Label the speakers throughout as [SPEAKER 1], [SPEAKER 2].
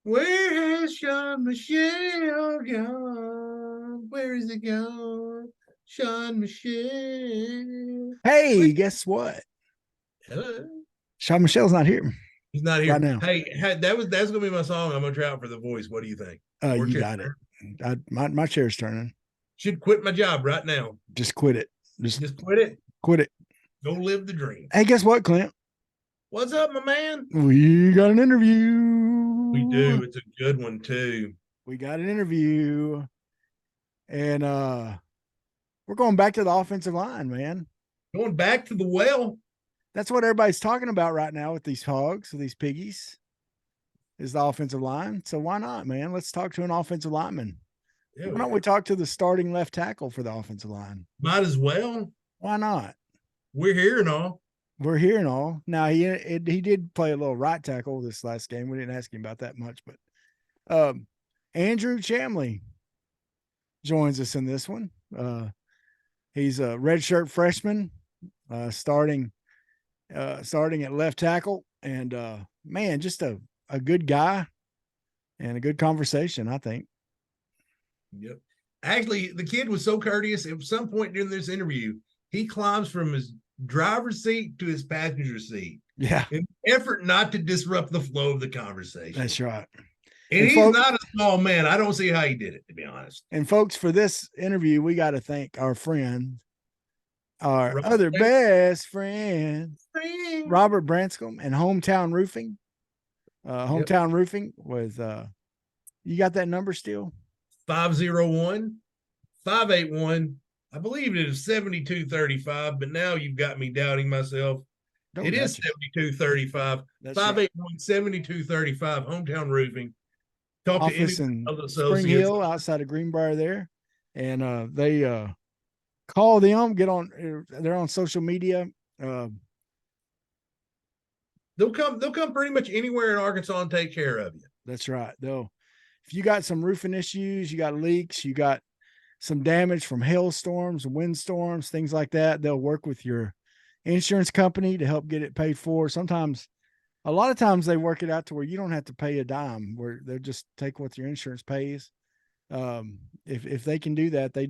[SPEAKER 1] Where has Sean Michelle gone? Where is it gone? Sean Michelle.
[SPEAKER 2] Hey, guess what?
[SPEAKER 1] Hello.
[SPEAKER 2] Sean Michelle's not here
[SPEAKER 1] He's not
[SPEAKER 2] right
[SPEAKER 1] here.
[SPEAKER 2] now.
[SPEAKER 1] Hey, that's gonna be my song. I'm gonna try out for the voice. What do you think? Or
[SPEAKER 2] You got it. My chair's turning.
[SPEAKER 1] should quit my job right now.
[SPEAKER 2] Just quit it.
[SPEAKER 1] Just quit it.
[SPEAKER 2] Quit it.
[SPEAKER 1] Go live the dream.
[SPEAKER 2] Hey, guess what, Clint?
[SPEAKER 1] What's up, my man?
[SPEAKER 2] We got an
[SPEAKER 1] We
[SPEAKER 2] interview.
[SPEAKER 1] do. It's a good one too.
[SPEAKER 2] We got an interview. And we're going back to the offensive line, man.
[SPEAKER 1] Going back to the well.
[SPEAKER 2] That's what everybody's talking about right now with these hogs, with these piggies, is the offensive line. So why not, man? Let's talk to an offensive lineman.
[SPEAKER 1] Yeah,
[SPEAKER 2] Why don't we talk to the starting left tackle for the offensive line?
[SPEAKER 1] might as well.
[SPEAKER 2] Why not?
[SPEAKER 1] We're here and all.
[SPEAKER 2] We're here and all. Now he did play a little right tackle this last game. We didn't ask him about that much, but Andrew Chamblee joins us in this one. He's a redshirt freshman, starting at left tackle, and man, just a good guy and a good conversation, I think.
[SPEAKER 1] Yep. Actually, the kid was so courteous. At some point during this interview, he climbs from his driver's seat to his passenger seat
[SPEAKER 2] Yeah,
[SPEAKER 1] in an effort not to disrupt the flow of the conversation.
[SPEAKER 2] that's right.
[SPEAKER 1] And he's not a small man. I don't see how he did it, to be honest.
[SPEAKER 2] And folks, for this interview, we got to thank our friend, our other best friend, Robert Branscombe and Hometown Roofing. Hometown Roofing with you got that number still?
[SPEAKER 1] 501-581. I believe it is 7235, but now you've got me doubting myself. It is 7235. 581-7235. Hometown Roofing.
[SPEAKER 2] Talk office to in Spring Hill outside of Greenbrier there. And they call them, they're on social media.
[SPEAKER 1] They'll come pretty much anywhere in Arkansas and take care of you.
[SPEAKER 2] That's right. If you got some roofing issues, you got leaks, you got some damage from hailstorms, windstorms, things like that, they'll work with your insurance company to help get it paid for. A lot of times they work it out to where you don't have to pay a dime, where they'll just take what your insurance pays. If they can do that, they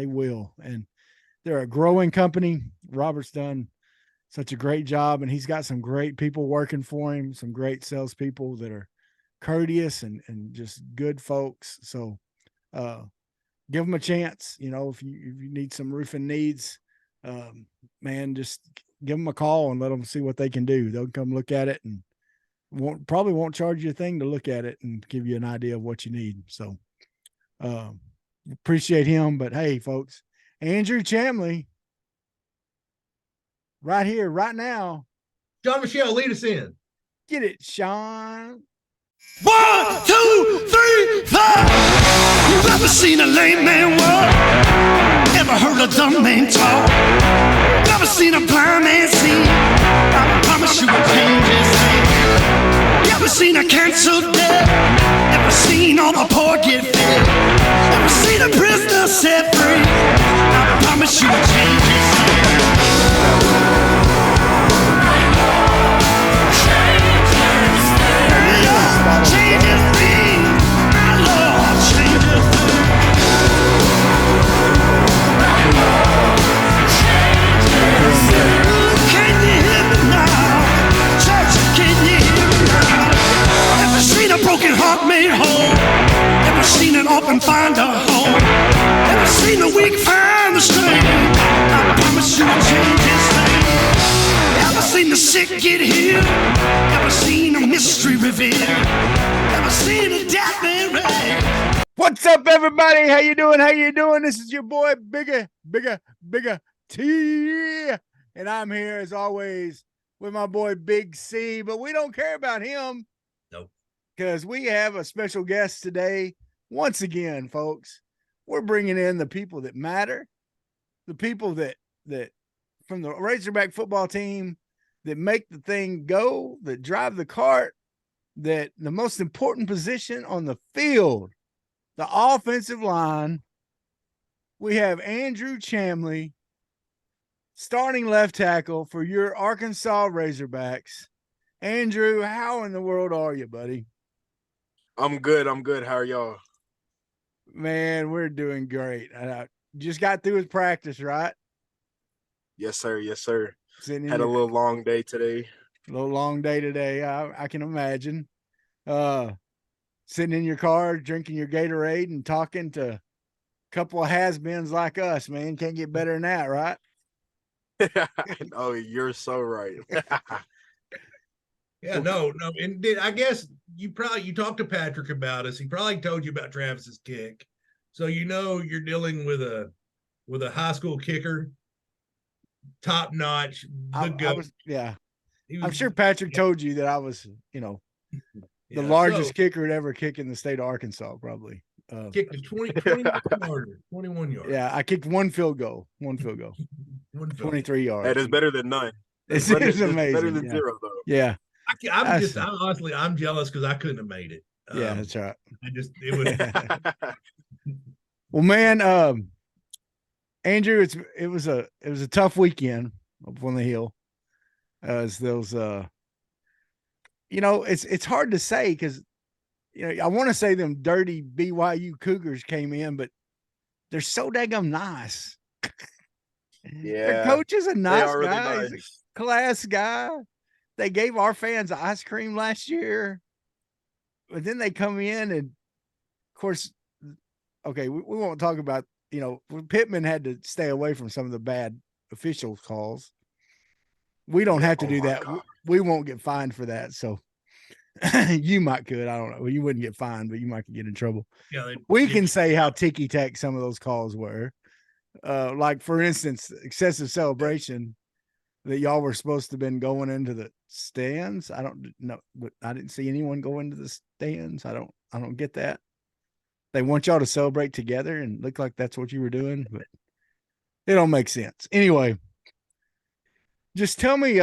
[SPEAKER 2] will. And they're a growing company. Robert's done such a great job, and he's got some great people working for him, some great salespeople that are courteous and just good folks. So give them a chance. If you need some roofing needs, man, just give them a call and let them see what they can do. They'll come look at it and probably won't charge you a thing to look at it and give you an idea of what you need. So appreciate him. But hey, folks, Andrew Chamblee, right here, right now.
[SPEAKER 1] John Michelle, lead us in.
[SPEAKER 2] Get it, Sean.
[SPEAKER 3] 1, 2, 3, 4. You've ever seen a lame man walk? Ever heard a dumb man talk? Never seen a blind man see? I promise you will change his name. You ever seen a cancer dead? Ever seen all the poor get fed? Ever seen a prisoner set free? I promise you will change his name. Changes me, my Lord, changes me. Can you hear me now? Church, can you hear me now? Ever seen a broken heart made whole? Ever seen an orphan find a home? Ever seen the weak find the strength? I promise you will change his name. Ever seen the sick get healed? Ever seen a mystery revealed? Ever seen a death man raised?
[SPEAKER 2] What's up, everybody? How you doing? This is your boy, Bigger T. And I'm here, as always, with my boy, Big C. But we don't care about him.
[SPEAKER 1] Nope.
[SPEAKER 2] Because we have a special guest today. Once again, folks, we're bringing in the people that matter. The people that from the Razorback football team that make the thing go, that drive the cart, that the most important position on the field, the offensive line. We have Andrew Chamblee, starting left tackle for your Arkansas Razorbacks. Andrew, how in the world are you, buddy?
[SPEAKER 4] I'm good. I'm good. How are y'all?
[SPEAKER 2] Man, we're doing great. Just got through with practice, right?
[SPEAKER 4] Yes, sir. Yes, sir.
[SPEAKER 2] Sitting in
[SPEAKER 4] Had a
[SPEAKER 2] your
[SPEAKER 4] little long day today.
[SPEAKER 2] little long day today. I can imagine. Uh, Sitting in your car, drinking your Gatorade and talking to a couple of has-beens like us, man. Can't get better than that, right?
[SPEAKER 4] Oh, you're so right.
[SPEAKER 1] Yeah, no. And I guess you talked to Patrick about us. He probably told you about Travis's kick. So you're dealing with a high school kicker, top notch, the
[SPEAKER 2] I
[SPEAKER 1] goat.
[SPEAKER 2] was, yeah.
[SPEAKER 1] He
[SPEAKER 2] I'm
[SPEAKER 1] was,
[SPEAKER 2] sure Patrick
[SPEAKER 1] yeah,
[SPEAKER 2] told you that I was, the
[SPEAKER 1] yeah.
[SPEAKER 2] largest
[SPEAKER 1] So
[SPEAKER 2] kicker to ever kick in the state of Arkansas, probably.
[SPEAKER 1] kicked a 21 yarder, 21 yards.
[SPEAKER 2] Yeah, I kicked one field goal, 23
[SPEAKER 4] That
[SPEAKER 2] yards.
[SPEAKER 4] is better than none.
[SPEAKER 2] It's
[SPEAKER 4] That's
[SPEAKER 2] amazing.
[SPEAKER 4] better than
[SPEAKER 2] Yeah.
[SPEAKER 4] zero, though.
[SPEAKER 2] Yeah.
[SPEAKER 1] I'm jealous because I couldn't have made it.
[SPEAKER 2] Yeah, that's right.
[SPEAKER 1] It was.
[SPEAKER 2] Well, man, Andrew, it was a tough weekend up on the hill. As those it's hard to say because I want to say them dirty BYU Cougars came in, but they're so daggum nice. Their
[SPEAKER 4] Yeah,
[SPEAKER 2] coach is a
[SPEAKER 4] they
[SPEAKER 2] nice
[SPEAKER 4] are really
[SPEAKER 2] guy. He's
[SPEAKER 4] nice.
[SPEAKER 2] a class guy. They gave our fans ice cream last year, but then they come in and, of course, okay, we won't talk about, Pittman had to stay away from some of the bad official calls. We don't have to
[SPEAKER 4] Oh
[SPEAKER 2] do
[SPEAKER 4] my
[SPEAKER 2] that.
[SPEAKER 4] God.
[SPEAKER 2] We won't get fined for that. So you might could. I don't know. Well, you wouldn't get fined, but you might get in trouble.
[SPEAKER 1] Yeah,
[SPEAKER 2] We can say how ticky tack some of those calls were. Like, for instance, excessive celebration that y'all were supposed to have been going into the stands. I don't know, but I didn't see anyone go into the stands. I don't get that. They want y'all to celebrate together and look like that's what you were doing, but it don't make sense. Anyway, just tell me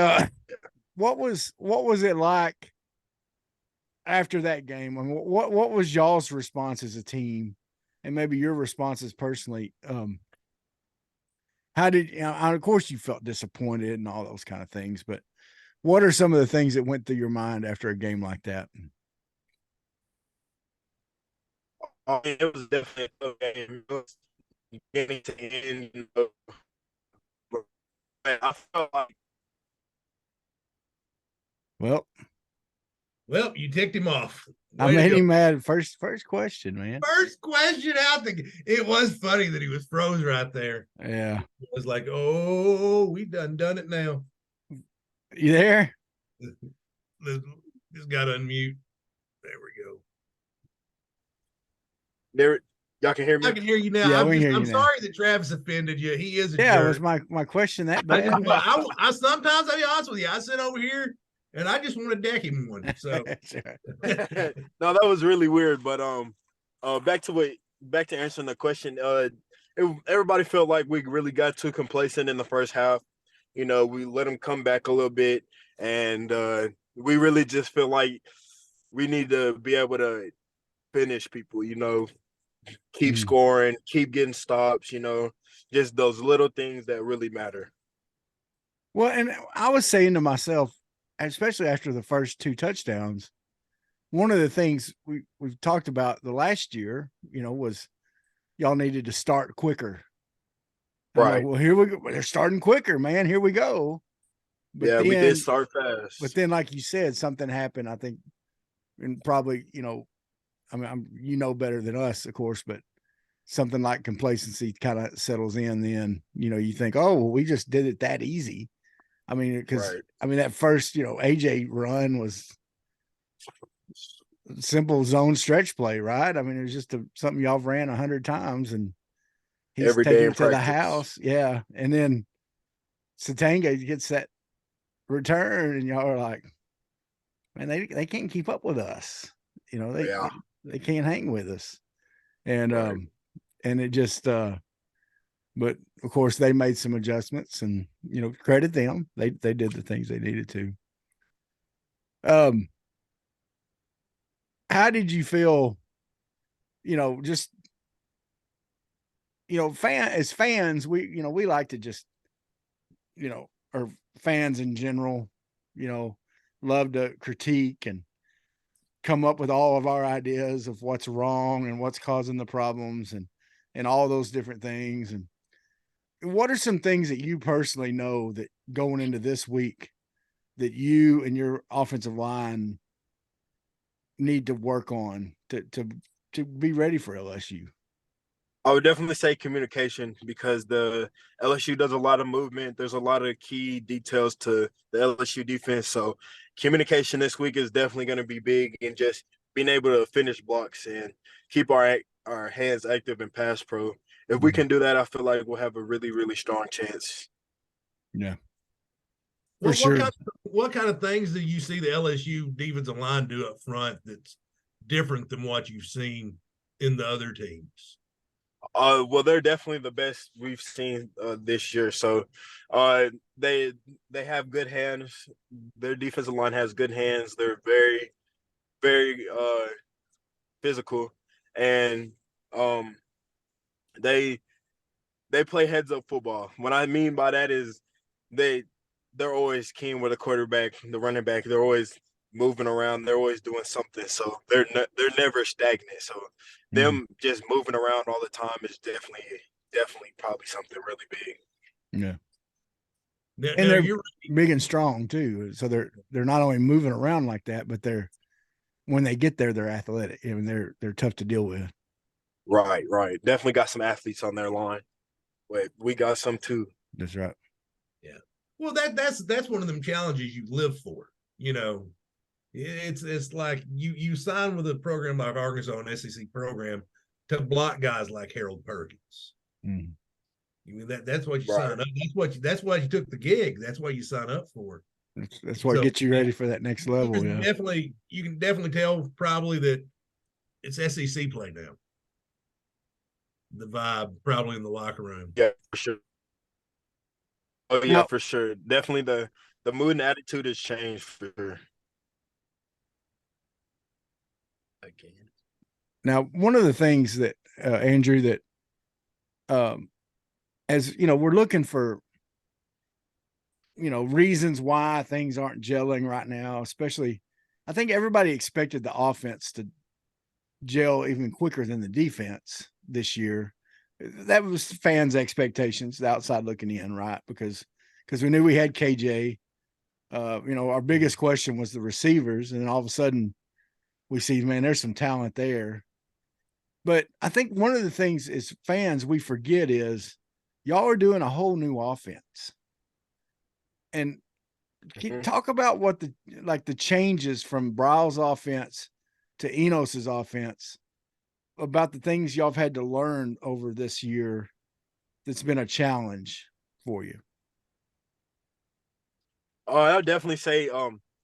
[SPEAKER 2] what was it like after that game? I mean, what was y'all's response as a team, and maybe your responses personally? How did of course you felt disappointed and all those kind of things, but what are some of the things that went through your mind after a game like that?
[SPEAKER 4] It was definitely a tough game. It was getting to the end, but I felt like
[SPEAKER 2] Well,
[SPEAKER 1] you ticked him off.
[SPEAKER 2] I
[SPEAKER 1] Way to
[SPEAKER 2] made
[SPEAKER 1] go.
[SPEAKER 2] him mad. First question, man.
[SPEAKER 1] First question out. It was funny that he was froze right there.
[SPEAKER 2] Yeah.
[SPEAKER 1] It was like, oh, we done it now.
[SPEAKER 2] You there?
[SPEAKER 1] Just got to unmute. There we go.
[SPEAKER 4] there. Y'all can hear me.
[SPEAKER 1] I can hear you now.
[SPEAKER 2] Yeah, we can hear you
[SPEAKER 1] I'm
[SPEAKER 2] now.
[SPEAKER 1] sorry that Travis offended you. He is a
[SPEAKER 2] Yeah,
[SPEAKER 1] jerk.
[SPEAKER 2] was my question that
[SPEAKER 1] I,
[SPEAKER 2] bad?
[SPEAKER 1] I sometimes I'll be honest with you. I sit over here and I just want to deck him one. So
[SPEAKER 4] No, that was really weird. But back to answering the question. Everybody felt like we really got too complacent in the first half. We let them come back a little bit, and we really just feel like we need to be able to finish people. Keep scoring, keep getting stops. Just those little things that really matter.
[SPEAKER 2] Well, and I was saying to myself, especially after the first two touchdowns, one of the things we've talked about the last year, was y'all needed to start quicker.
[SPEAKER 4] Right.
[SPEAKER 2] Well, here we go. They're starting quicker, man. Here we go. But
[SPEAKER 4] yeah,
[SPEAKER 2] then,
[SPEAKER 4] we did start fast.
[SPEAKER 2] But then, like you said, something happened, I think, and probably, I mean, better than us, of course, but something like complacency kind of settles in. Then, you think, oh, well, we just did it that easy. I mean, because that first, AJ run was simple zone stretch play, right? I mean, it was just something y'all ran 100 times, and he's
[SPEAKER 4] Every
[SPEAKER 2] taking
[SPEAKER 4] day in
[SPEAKER 2] it to the
[SPEAKER 4] practice.
[SPEAKER 2] house. Yeah. And then Satanga gets that return, and y'all are like, man, they can't keep up with us. They can't hang with us. And and it just but of course they made some adjustments, and credit them. They did the things they needed to. How did you feel, just as fans, we like to just, or fans in general, love to critique and come up with all of our ideas of what's wrong and what's causing the problems and all those different things. And what are some things that you personally know that going into this week that you and your offensive line need to work on to be ready for LSU?
[SPEAKER 4] I would definitely say communication, because the LSU does a lot of movement. There's a lot of key details to the LSU defense. So communication this week is definitely going to be big, and just being able to finish blocks and keep our hands active in pass pro. If we can do that, I feel like we'll have a really, really strong chance.
[SPEAKER 2] Yeah. For
[SPEAKER 1] What
[SPEAKER 2] sure.
[SPEAKER 1] what kind of things do you see the LSU defensive line do up front that's different than what you've seen in the other teams?
[SPEAKER 4] Well, they're definitely the best we've seen this year. So, they have good hands. Their defensive line has good hands. They're very, very physical, and they play heads up football. What I mean by that is they're always keen with the quarterback, the running back. They're always moving around. They're always doing something. So they're never stagnant. So them just moving around all the time is definitely probably something really big.
[SPEAKER 2] Yeah.
[SPEAKER 1] And
[SPEAKER 2] they're big and strong too. So they're not only moving around like that, but when they get there, they're athletic. I mean, they're tough to deal with.
[SPEAKER 4] Right. Definitely got some athletes on their line. Wait, we got some too.
[SPEAKER 2] That's right.
[SPEAKER 1] Yeah. Well, that's one of them challenges you live for. You know, it's like you sign with a program like Arkansas, an SEC program, to block guys like Harold Perkins.
[SPEAKER 2] Mm.
[SPEAKER 1] I mean that's what you sign up. That's why you took the gig. That's what you sign up for.
[SPEAKER 2] That's what gets you ready for that next level.
[SPEAKER 1] You can definitely tell probably that it's SEC play now. The vibe probably in the locker room.
[SPEAKER 4] Yeah, for sure. Oh yeah, for sure. Definitely the mood and attitude has changed for sure. Again.
[SPEAKER 2] Now, one of the things that Andrew, that as you know, we're looking for reasons why things aren't gelling right now. Especially, I think everybody expected the offense to gel even quicker than the defense this year. That was fans' expectations, the outside looking in, right? Because we knew we had KJ. Our biggest question was the receivers, and then all of a sudden we see, man, there's some talent there. But I think one of the things as fans we forget is y'all are doing a whole new offense. And talk about what the changes from Bryle's offense to Enos's offense, about the things y'all have had to learn over this year that's been a challenge for you.
[SPEAKER 4] I'll definitely say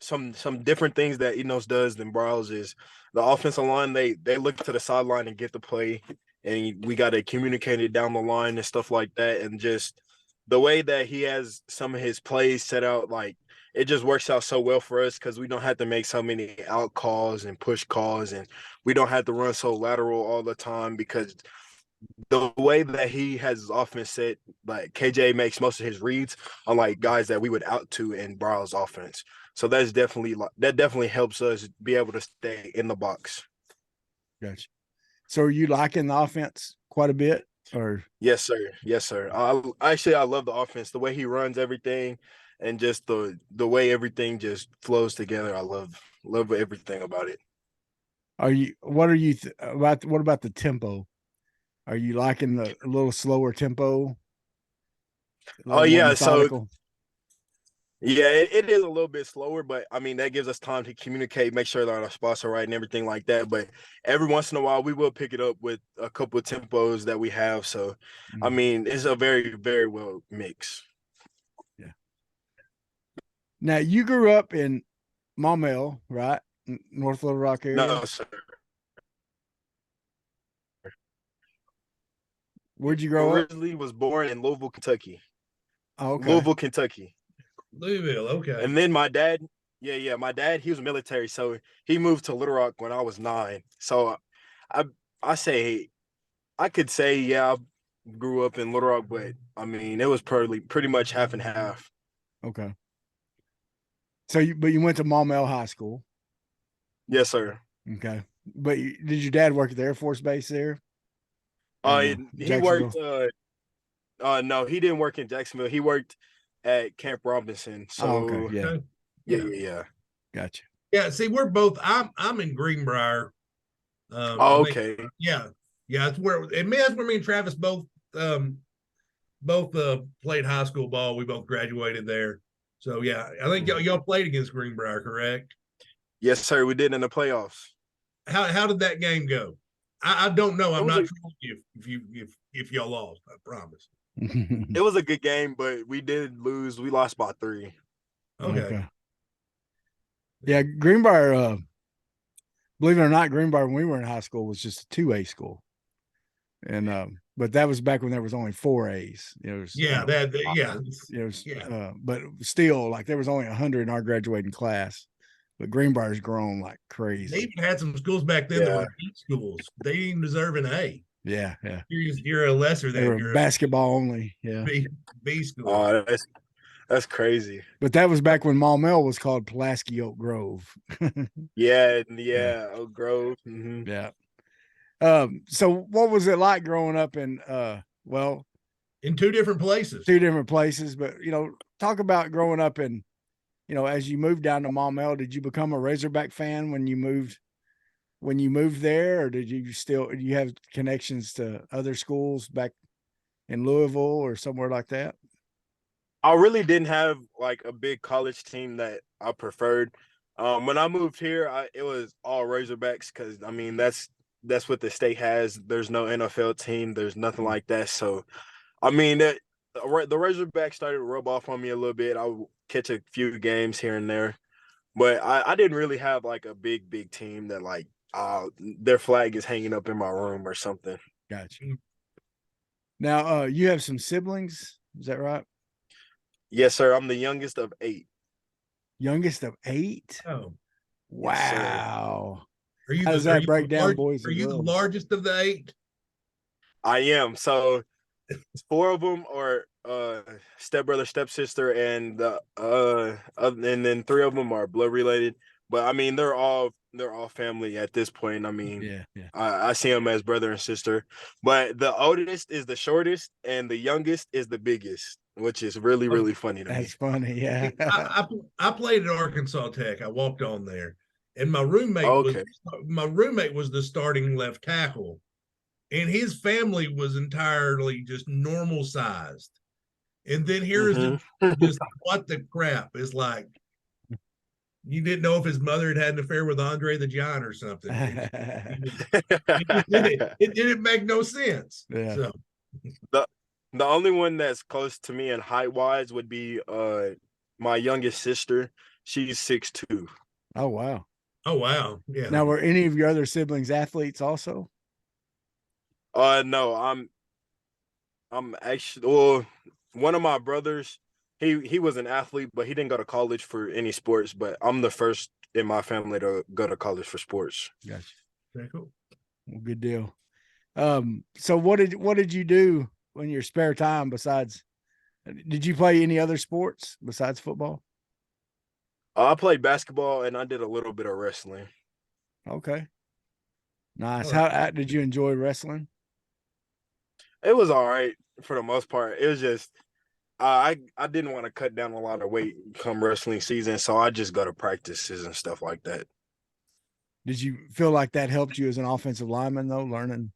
[SPEAKER 4] some different things that Enos does than Bryles is the offensive line. They look to the sideline and get the play, and we got to communicate it down the line and stuff like that. And just the way that he has some of his plays set out, like it just works out so well for us because we don't have to make so many out calls and push calls, and we don't have to run so lateral all the time because the way that he has his offense set, like KJ makes most of his reads, unlike guys that we would out to in Bryle's offense. So that definitely helps us be able to stay in the box.
[SPEAKER 2] Gotcha. So are you liking the offense quite a bit? Or
[SPEAKER 4] yes, sir. I love the offense, the way he runs everything, and just the way everything just flows together. I love everything about it.
[SPEAKER 2] What about the tempo? Are you liking the a little slower tempo?
[SPEAKER 4] Oh yeah, so yeah, it is a little bit slower, but I mean that gives us time to communicate, make sure that our spots are right and everything like that. But every once in a while, we will pick it up with a couple of tempos that we have. So, I mean, it's a very, very well mix.
[SPEAKER 2] Yeah. Now you grew up in Maumelle, right? North Little Rock area.
[SPEAKER 4] No, sir.
[SPEAKER 2] Where'd you grow up?
[SPEAKER 4] Originally was born in Louisville, Kentucky.
[SPEAKER 2] Oh, okay.
[SPEAKER 4] Louisville, Kentucky.
[SPEAKER 1] Louisville, okay.
[SPEAKER 4] And then my dad, my dad, he was military, so he moved to Little Rock when I was 9. So I could say I grew up in Little Rock, but I mean it was pretty much half and half.
[SPEAKER 2] Okay. So you went to Maumelle High School.
[SPEAKER 4] Yes, sir.
[SPEAKER 2] Okay. But did your dad work at the Air Force Base there?
[SPEAKER 4] He
[SPEAKER 2] Jacksonville?
[SPEAKER 4] worked. No, he didn't work in Jacksonville. He worked at Camp Robinson.
[SPEAKER 2] Oh, okay.
[SPEAKER 4] So
[SPEAKER 2] Yeah.
[SPEAKER 1] Okay.
[SPEAKER 4] yeah.
[SPEAKER 2] Gotcha.
[SPEAKER 1] Yeah. See, we're both. I'm in Greenbrier. I
[SPEAKER 4] Oh,
[SPEAKER 1] think.
[SPEAKER 4] okay.
[SPEAKER 1] Yeah. Yeah. That's where. That's where me and Travis both played high school ball. We both graduated there. So yeah, I think y'all played against Greenbrier, correct?
[SPEAKER 4] Yes, sir. We did in the playoffs.
[SPEAKER 1] How did that game go? I don't know. I'm
[SPEAKER 4] It was
[SPEAKER 1] not
[SPEAKER 4] a
[SPEAKER 1] trolling you if y'all lost. I promise.
[SPEAKER 4] it was a good game, but we did lose. We lost by 3.
[SPEAKER 1] Okay.
[SPEAKER 2] Yeah, Greenbrier, believe it or not, Greenbrier when we were in high school was just a 2A school. And but that was back when there was only 4A's.
[SPEAKER 1] Yeah,
[SPEAKER 2] but still, like there was only 100 in our graduating class. But Greenbrier's grown like
[SPEAKER 1] They
[SPEAKER 2] crazy.
[SPEAKER 1] even had some schools back then that were B schools. They didn't even deserve an A.
[SPEAKER 2] Yeah.
[SPEAKER 1] You're a lesser
[SPEAKER 2] They
[SPEAKER 1] than
[SPEAKER 2] were
[SPEAKER 1] you're
[SPEAKER 2] basketball only. Yeah.
[SPEAKER 1] B school.
[SPEAKER 4] Oh, that's crazy.
[SPEAKER 2] But that was back when Maumelle was called Pulaski Oak Grove.
[SPEAKER 4] Yeah. Oak Grove. Mm-hmm.
[SPEAKER 2] Yeah. So what was it like growing up in
[SPEAKER 1] in 2 different places?
[SPEAKER 2] 2 different places, but talk about growing up in, as you moved down to Maumelle, did you become a Razorback fan when you moved there, or did do you have connections to other schools back in Louisville or somewhere like that?
[SPEAKER 4] I really didn't have like a big college team that I preferred. When I moved here, it was all Razorbacks because I mean that's what the state has. There's no NFL team. There's nothing like that. So, I mean the Razorbacks started to rub off on me a little bit. I would catch a few games here and there, but I didn't really have like a big team that like their flag is hanging up in my room or something.
[SPEAKER 2] Gotcha. Now, you have some siblings, is that right?
[SPEAKER 4] Yes, sir. I'm the youngest of 8.
[SPEAKER 2] Youngest of 8?
[SPEAKER 1] Oh,
[SPEAKER 2] wow.
[SPEAKER 1] yes,
[SPEAKER 2] How does that break down, boys?
[SPEAKER 1] Are you the largest of the 8?
[SPEAKER 4] I am. So 4 of them are stepbrother, stepsister, and and then 3 of them are blood related. But I mean, they're all family at this point. I mean,
[SPEAKER 2] yeah.
[SPEAKER 4] I see them as brother and sister. But the oldest is the shortest, and the youngest is the biggest, which is really funny to me.
[SPEAKER 2] That's funny, yeah.
[SPEAKER 1] I played at Arkansas Tech. I walked on there, and my roommate was the starting left tackle, and his family was entirely just normal sized. And then here's just what the crap is like. You didn't know if his mother had had an affair with Andre the Giant or something. It didn't make no sense.
[SPEAKER 2] Yeah.
[SPEAKER 1] So
[SPEAKER 4] the only one that's close to me in height wise would be my youngest sister. She's 6'2".
[SPEAKER 2] Oh wow.
[SPEAKER 1] Yeah.
[SPEAKER 2] Now, were any of your other siblings athletes also?
[SPEAKER 4] No, I'm actually one of my brothers. He was an athlete, but he didn't go to college for any sports. But I'm the first in my family to go to college for sports.
[SPEAKER 2] Gotcha.
[SPEAKER 1] Very cool.
[SPEAKER 2] Well, good deal. So what did you do in your spare time besides? Did you play any other sports besides football?
[SPEAKER 4] I played basketball and I did a little bit of wrestling.
[SPEAKER 2] Okay. Nice. How did you enjoy wrestling?
[SPEAKER 4] It was all right for the most part. It was just I didn't want to cut down a lot of weight come wrestling season, so I just go to practices and stuff like that.
[SPEAKER 2] Did you feel like that helped you as an offensive lineman though, learning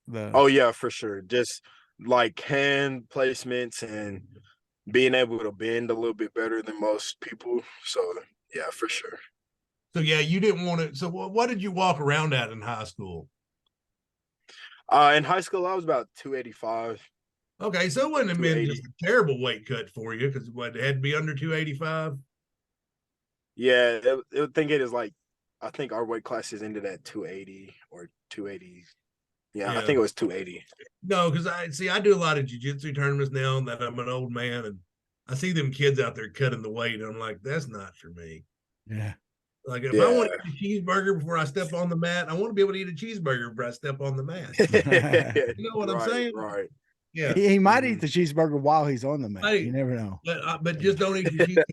[SPEAKER 2] the?
[SPEAKER 4] Oh yeah, for sure. Just like hand placements and being able to bend a little bit better than most people. So yeah, for sure.
[SPEAKER 1] So yeah, you didn't want to. So what did you walk around at in high school?
[SPEAKER 4] In high school, I was about 285.
[SPEAKER 1] Okay, so it wouldn't have been just a terrible weight cut for you because it had to be under 285.
[SPEAKER 4] Yeah, I think our weight classes ended at 280 or 280. Yeah, I think it was 280.
[SPEAKER 1] No, because I do a lot of jiu-jitsu tournaments now that I'm an old man, and I see them kids out there cutting the weight, and I'm like, that's not for me.
[SPEAKER 2] Yeah.
[SPEAKER 1] Like if I want to eat a cheeseburger before I step on the mat, I want to be able to eat a cheeseburger before I step on the mat. You know what I'm saying?
[SPEAKER 4] Right.
[SPEAKER 2] Yeah. He might eat the cheeseburger while he's on the mat. You never know.
[SPEAKER 1] But just don't eat the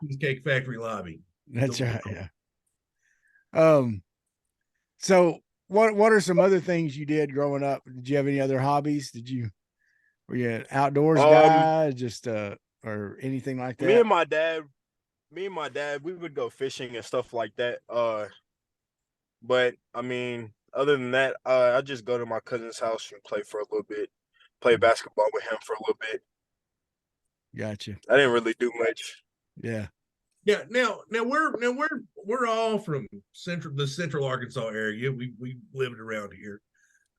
[SPEAKER 1] Cheesecake Factory lobby.
[SPEAKER 2] That's right. Yeah. So what are some other things you did growing up? Did you have any other hobbies? Were you an outdoors guy, just or anything like that?
[SPEAKER 4] Me and my dad, we would go fishing and stuff like that. But I mean, other than that, I just go to my cousin's house and play for a little bit, play basketball with him for a little bit.
[SPEAKER 2] Gotcha.
[SPEAKER 4] I didn't really do much.
[SPEAKER 2] Yeah.
[SPEAKER 1] Yeah. Now we're all from the central Arkansas area. We lived around here.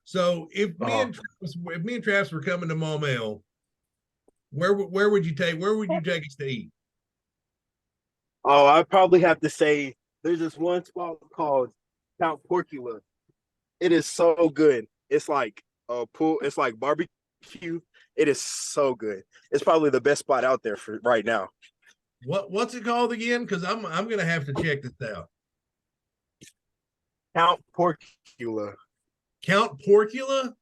[SPEAKER 1] So if me and Travis were coming to Maumelle, where would you take us to eat?
[SPEAKER 4] Oh, I'd probably have to say there's this one spot called Count Porcula. It is so good. It's like a pool. It's like barbecue. It is so good. It's probably the best spot out there for right now.
[SPEAKER 1] What's it called again? Because I'm gonna have to check this out.
[SPEAKER 4] Count Porcula.
[SPEAKER 1] Count Porcula?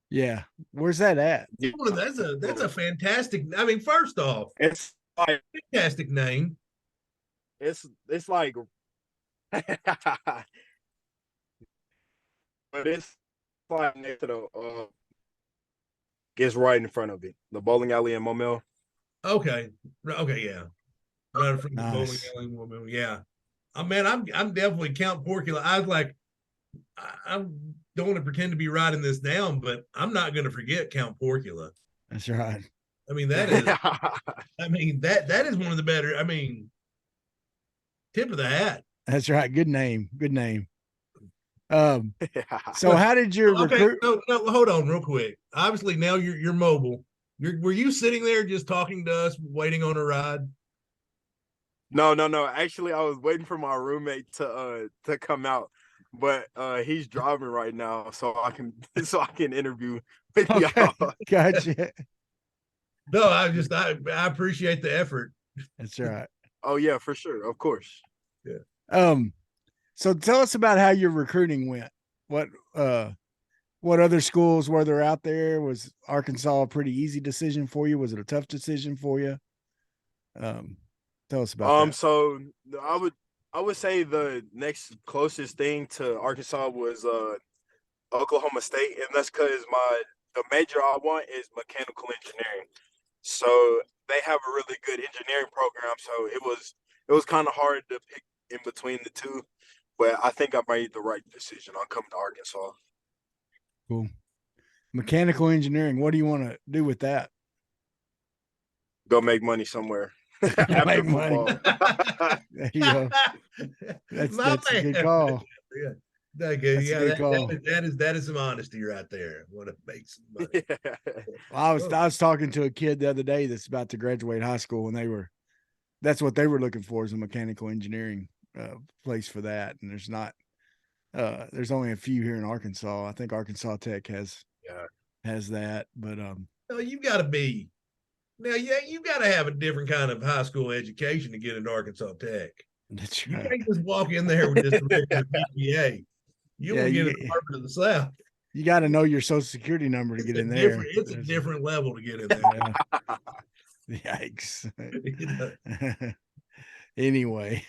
[SPEAKER 2] Yeah. Where's that at?
[SPEAKER 4] Yeah.
[SPEAKER 1] Oh, that's a fantastic. I mean, first off,
[SPEAKER 4] It's like
[SPEAKER 1] fantastic name.
[SPEAKER 4] it's like but it's like next to the it's right in front of it. The bowling alley in Maumelle.
[SPEAKER 1] Okay, yeah. Right from the bowling
[SPEAKER 2] Nice.
[SPEAKER 1] alley. Yeah. Man, I'm definitely Count Porcula. I was like, I don't want to pretend to be writing this down, but I'm not going to forget Count Porcula.
[SPEAKER 2] That's right.
[SPEAKER 1] I mean, that is. that is one of the better. I mean, tip of the hat.
[SPEAKER 2] That's right. Good name. Good name. So how did your recruit?
[SPEAKER 1] No, hold on real quick. Obviously now you're mobile. Were you sitting there just talking to us, waiting on a ride?
[SPEAKER 4] No. Actually, I was waiting for my roommate to come out, but he's driving right now, so I can interview with
[SPEAKER 2] Okay.
[SPEAKER 4] y'all.
[SPEAKER 2] Gotcha.
[SPEAKER 1] No, I appreciate the effort.
[SPEAKER 2] That's right.
[SPEAKER 4] Oh yeah, for sure, of course.
[SPEAKER 1] Yeah.
[SPEAKER 2] So tell us about how your recruiting went. What other schools were there out there? Was Arkansas a pretty easy decision for you? Was it a tough decision for you? Tell us about that.
[SPEAKER 4] So I would say the next closest thing to Arkansas was Oklahoma State, and that's because the major I want is mechanical engineering. So they have a really good engineering program. So it was kind of hard to pick in between the two, but I think I made the right decision on coming to Arkansas.
[SPEAKER 2] Cool. Mechanical engineering. What do you want to do with that?
[SPEAKER 4] Go make money somewhere.
[SPEAKER 2] Make money. There you go. That's a good call.
[SPEAKER 1] Yeah.
[SPEAKER 2] That's a good call.
[SPEAKER 1] That is some honesty right there. Want to make some money.
[SPEAKER 2] Well, I was talking to a kid the other day that's about to graduate high school, and that's what they were looking for, is a mechanical engineering place for that. And there's only a few here in Arkansas. I think Arkansas Tech has that, but
[SPEAKER 1] No, you got to have a different kind of high school education to get into Arkansas Tech.
[SPEAKER 2] That's
[SPEAKER 1] You
[SPEAKER 2] right.
[SPEAKER 1] can't just walk in there with just a regular GPA. You will get a Department of the South.
[SPEAKER 2] You got to know your social security number to get in there.
[SPEAKER 1] It's a different level to get in there.
[SPEAKER 2] Yikes.
[SPEAKER 1] You know?
[SPEAKER 2] Anyway.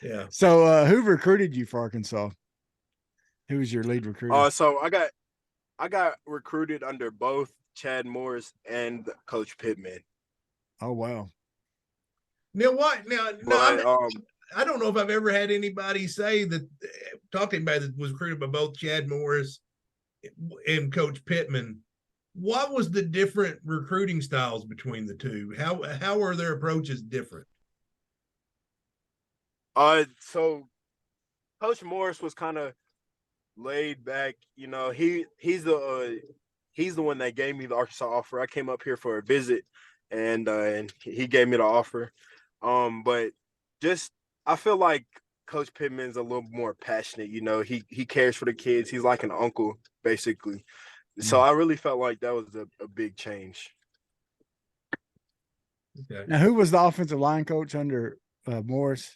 [SPEAKER 1] Yeah.
[SPEAKER 2] So who recruited you for Arkansas? Who was your lead recruiter?
[SPEAKER 4] So I got recruited under both Chad Morris and Coach Pittman.
[SPEAKER 2] Oh wow.
[SPEAKER 1] Now what?
[SPEAKER 4] But,
[SPEAKER 1] I don't know if I've ever had anybody say that, talk to anybody that was recruited by both Chad Morris and Coach Pittman. What was the different recruiting styles between the two? How are their approaches different?
[SPEAKER 4] So Coach Morris was kind of laid back. You know, he's the one that gave me the Arkansas offer. I came up here for a visit, and he gave me the offer. But just I feel like Coach Pittman's a little more passionate. You know, he cares for the kids. He's like an uncle, basically. So I really felt like that was a big change.
[SPEAKER 1] Okay.
[SPEAKER 2] Now, who was the offensive line coach under Morris?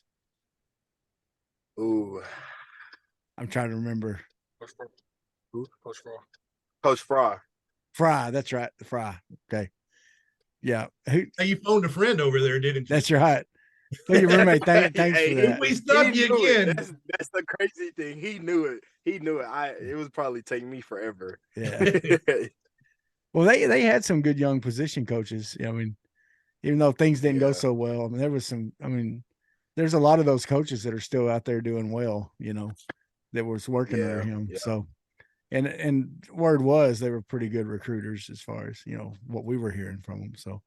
[SPEAKER 4] Ooh,
[SPEAKER 2] I'm trying to remember.
[SPEAKER 4] Coach Fry. Coach Fry.
[SPEAKER 2] Fry, that's right. Fry. Okay. Yeah.
[SPEAKER 1] Hey, you phoned a friend over there, didn't you?
[SPEAKER 2] That's right. Tell your roommate, thanks
[SPEAKER 4] Hey,
[SPEAKER 2] for
[SPEAKER 4] he-
[SPEAKER 2] that.
[SPEAKER 1] We stop you
[SPEAKER 4] knew it.
[SPEAKER 1] again.
[SPEAKER 4] That's the crazy thing. He knew it. He knew it. It was probably taking me forever.
[SPEAKER 2] Yeah. Well, they had some good young position coaches. I mean, even though things didn't go
[SPEAKER 4] Yeah.
[SPEAKER 2] so well, I mean, there was some. I mean, there's a lot of those coaches that are still out there doing well. That was working under him.
[SPEAKER 4] Yeah.
[SPEAKER 2] So, and word was they were pretty good recruiters as far as what we were hearing from them. So,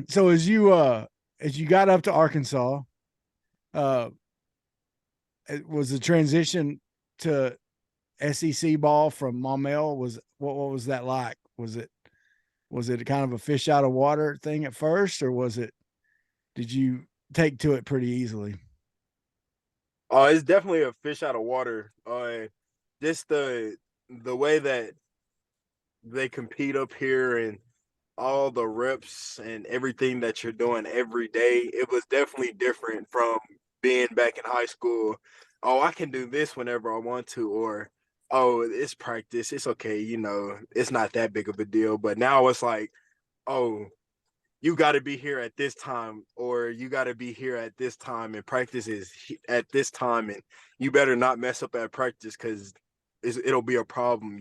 [SPEAKER 2] so as you got up to Arkansas, it was the transition to SEC ball from Maumelle. What was that like? Was it kind of a fish out of water thing at first, or did you take to it pretty easily?
[SPEAKER 4] It's definitely a fish out of water. Just the way that they compete up here and all the reps and everything that you're doing every day, it was definitely different from being back in high school. Oh, I can do this whenever I want to, or oh, it's practice. It's okay, it's not that big of a deal. But now it's like, oh, you got to be here at this time, or you got to be here at this time, and practice is at this time, and you better not mess up at practice because it'll be a problem,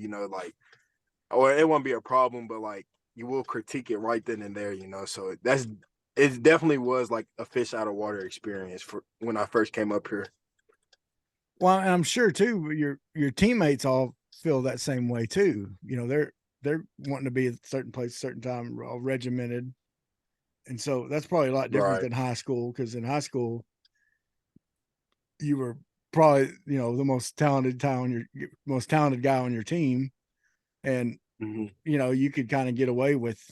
[SPEAKER 4] or it won't be a problem, but like you will critique it right then and there, So it definitely was like a fish out of water experience for when I first came up here.
[SPEAKER 2] Well, and I'm sure too, your teammates all feel that same way too. They're wanting to be at a certain place, a certain time, all regimented. And so that's probably a lot different than high school, because in high school, you were probably, the most talented guy on your team. And, you could kind of get away with,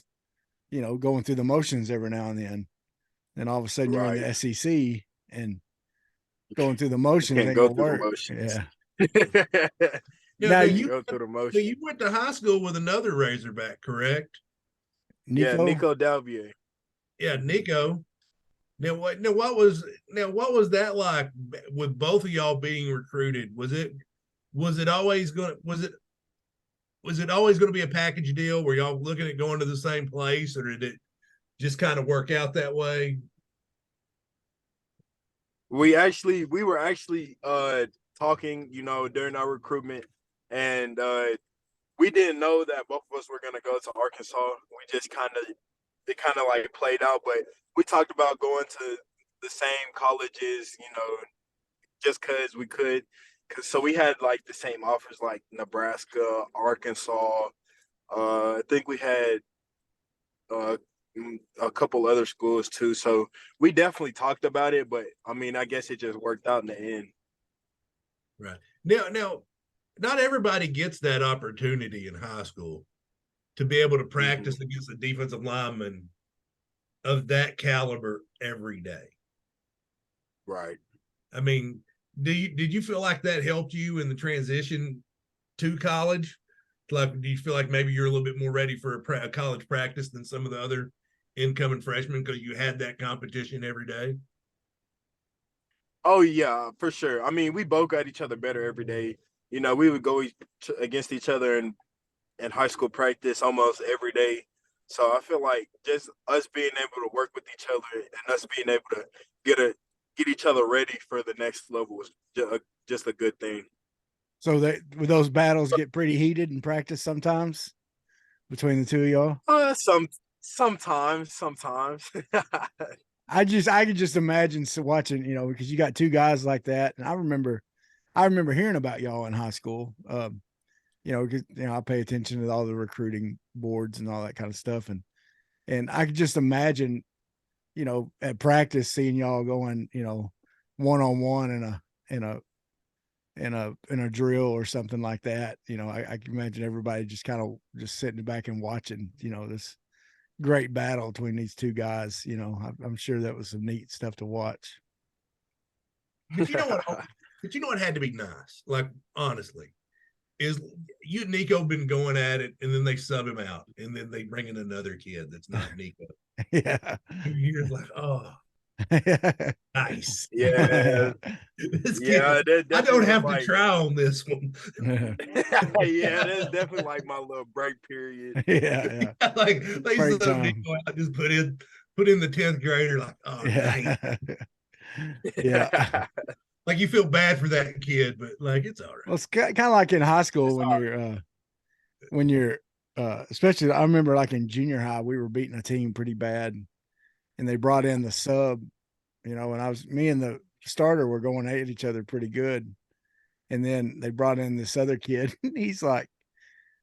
[SPEAKER 2] going through the motions every now and then. And all of a sudden you're in the SEC and going through the motions ain't gonna work. Yeah.
[SPEAKER 1] Now
[SPEAKER 4] you go through the motions.
[SPEAKER 1] You went to high school with another Razorback, correct?
[SPEAKER 2] Nico?
[SPEAKER 4] Yeah, Nico Dalvier.
[SPEAKER 1] Yeah, Nico. Now what was that like with both of y'all being recruited? Was it always going to be a package deal? Were y'all looking at going to the same place, or did it just kind of work out that way?
[SPEAKER 4] We were actually talking, during our recruitment, and we didn't know that both of us were gonna go to Arkansas. We just it kind of like played out, but we talked about going to the same colleges, just because we could. So we had like the same offers, like Nebraska, Arkansas. I think we had a couple other schools too. So we definitely talked about it, but I mean, I guess it just worked out in the end.
[SPEAKER 1] Right. Now, not everybody gets that opportunity in high school to be able to practice against a defensive lineman of that caliber every day.
[SPEAKER 4] Right.
[SPEAKER 1] I mean, did you feel like that helped you in the transition to college? Like, do you feel like maybe you're a little bit more ready for a college practice than some of the other incoming freshmen because you had that competition every day?
[SPEAKER 4] Oh yeah, for sure. I mean, we both got each other better every day. We would go against each other in high school practice almost every day. So I feel like just us being able to work with each other and us being able to get each other ready for the next level was just a good thing.
[SPEAKER 2] So would those battles get pretty heated in practice sometimes between the two of y'all?
[SPEAKER 4] Sometimes.
[SPEAKER 2] I could just imagine watching, because you got two guys like that. And I remember hearing about y'all in high school. Because I pay attention to all the recruiting boards and all that kind of stuff. And I could just imagine, at practice seeing y'all going, one-on-one in a drill or something like that. I can imagine everybody just kind of just sitting back and watching, this great battle between these two guys. I'm sure that was some neat stuff to watch.
[SPEAKER 1] But you know what had to be nice, like honestly, is you and Nico been going at it, and then they sub him out, and then they bring in another kid that's not Nico.
[SPEAKER 2] Yeah.
[SPEAKER 1] You're like, oh, nice.
[SPEAKER 4] Yeah.
[SPEAKER 1] I don't have to try on this one.
[SPEAKER 4] Yeah, that's definitely like my little break period.
[SPEAKER 2] Yeah.
[SPEAKER 1] Like they sub Nico out, just put in put in the 10th grader, like, oh, dang.
[SPEAKER 2] Yeah. Yeah.
[SPEAKER 1] Like you feel bad for that kid, but like it's all right.
[SPEAKER 2] Well, it's kind of like in high school when you're especially I remember like in junior high, we were beating a team pretty bad and they brought in the sub, and me and the starter were going at each other pretty good. And then they brought in this other kid. He's like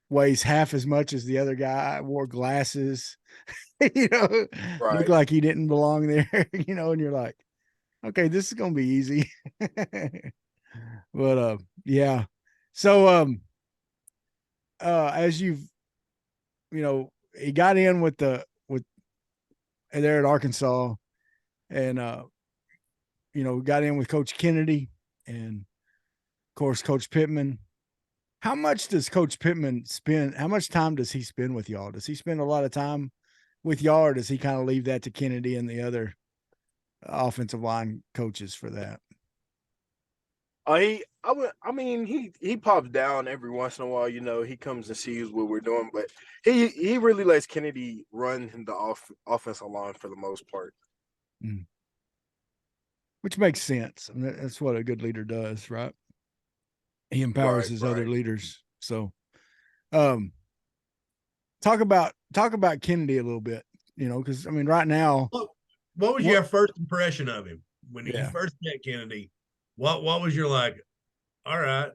[SPEAKER 2] weighs half as much as the other guy, wore glasses, looked
[SPEAKER 4] Right.
[SPEAKER 2] like he didn't belong there, and you're like, okay, this is gonna be easy. But yeah. So as he got in with there at Arkansas, and got in with Coach Kennedy and of course Coach Pittman. How much does Coach Pittman spend? How much time does he spend with y'all? Does he spend a lot of time with y'all, or does he kind of leave that to Kennedy and the other offensive line coaches for that?
[SPEAKER 4] He pops down every once in a while. He comes and sees what we're doing, but he really lets Kennedy run the offensive line for the most part.
[SPEAKER 2] Which makes sense. I mean, that's what a good leader does, right? He empowers his other leaders. So, talk about Kennedy a little bit, because I mean, right now,
[SPEAKER 1] what was your first impression of him when you first met Kennedy? What was your like? All right,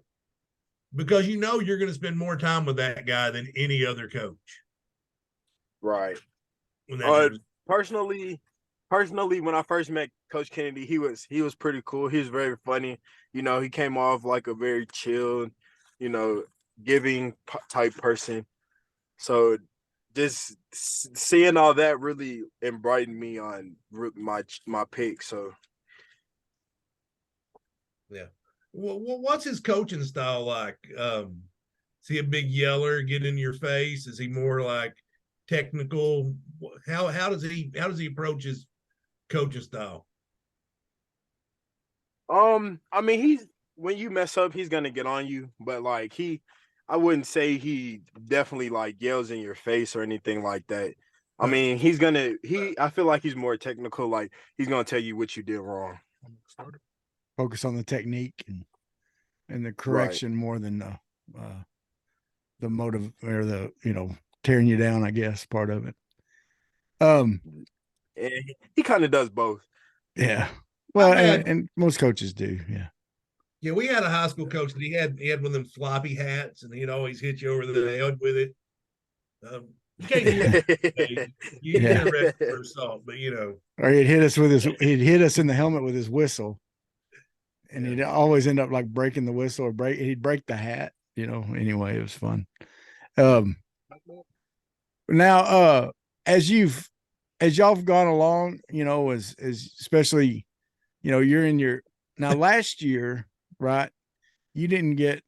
[SPEAKER 1] because you're going to spend more time with that guy than any other coach.
[SPEAKER 4] Right. Personally, when I first met Coach Kennedy, he was pretty cool. He was very funny. He came off like a very chill, giving type person. So just seeing all that really brightened me on my pick. So
[SPEAKER 1] yeah. Well, what's his coaching style like? Is he a big yeller, get in your face? Is he more like technical? How does he approach his coaching style?
[SPEAKER 4] I mean, when you mess up, he's gonna get on you, but like I wouldn't say he definitely like yells in your face or anything like that. I mean, I feel like he's more technical, like he's gonna tell you what you did wrong.
[SPEAKER 2] Focus on the technique and the correction more than the motive or the tearing you down, I guess, part of it.
[SPEAKER 4] And he kind of does both.
[SPEAKER 2] Yeah. Well, and most coaches do. Yeah.
[SPEAKER 1] Yeah, we had a high school coach that he had one of them floppy hats, and he'd always hit you over the head with it. You can't do that. You get arrested for assault, but
[SPEAKER 2] Or he'd hit us in the helmet with his whistle, and he'd always end up like breaking the whistle or he'd break the hat. Anyway, it was fun. Now, as y'all have gone along, as especially, you're in your now last year, right? You didn't get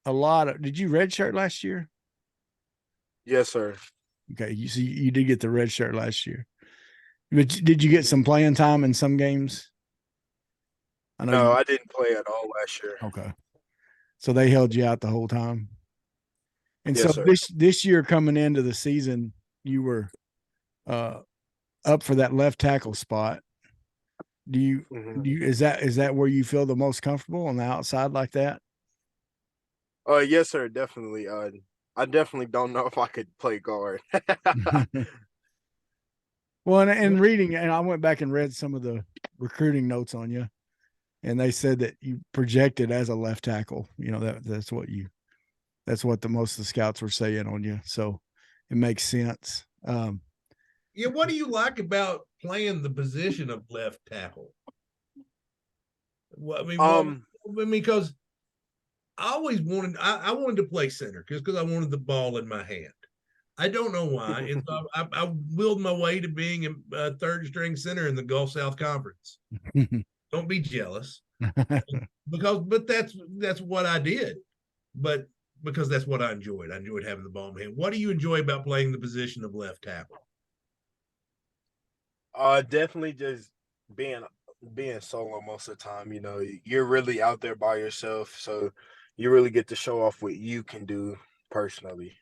[SPEAKER 2] a lot of. Did you redshirt last year?
[SPEAKER 4] Yes, sir.
[SPEAKER 2] Okay, you did get the red shirt last year, but did you get some playing time in some games?
[SPEAKER 4] I didn't play at all last year.
[SPEAKER 2] Okay, so they held you out the whole time. And
[SPEAKER 4] yes,
[SPEAKER 2] so
[SPEAKER 4] sir.
[SPEAKER 2] this year coming into the season, you were up for that left tackle spot. Do you is that where you feel the most comfortable on the outside like that?
[SPEAKER 4] Yes, sir, definitely. I definitely don't know if I could play guard.
[SPEAKER 2] Well, and reading, and I went back and read some of the recruiting notes on you, and they said that you projected as a left tackle. That's what the most of the scouts were saying on you. So it makes sense.
[SPEAKER 1] Yeah, what do you like about playing the position of left tackle? Well, I mean, because I always wanted I wanted to play center because I wanted the ball in my hand. I don't know why. And so I willed my way to being a third string center in the Gulf South Conference. Don't be jealous, but that's what I did. But because that's what I enjoyed. I enjoyed having the ball in my hand. What do you enjoy about playing the position of left tackle?
[SPEAKER 4] Definitely just being solo most of the time. You're really out there by yourself, so you really get to show off what you can do personally.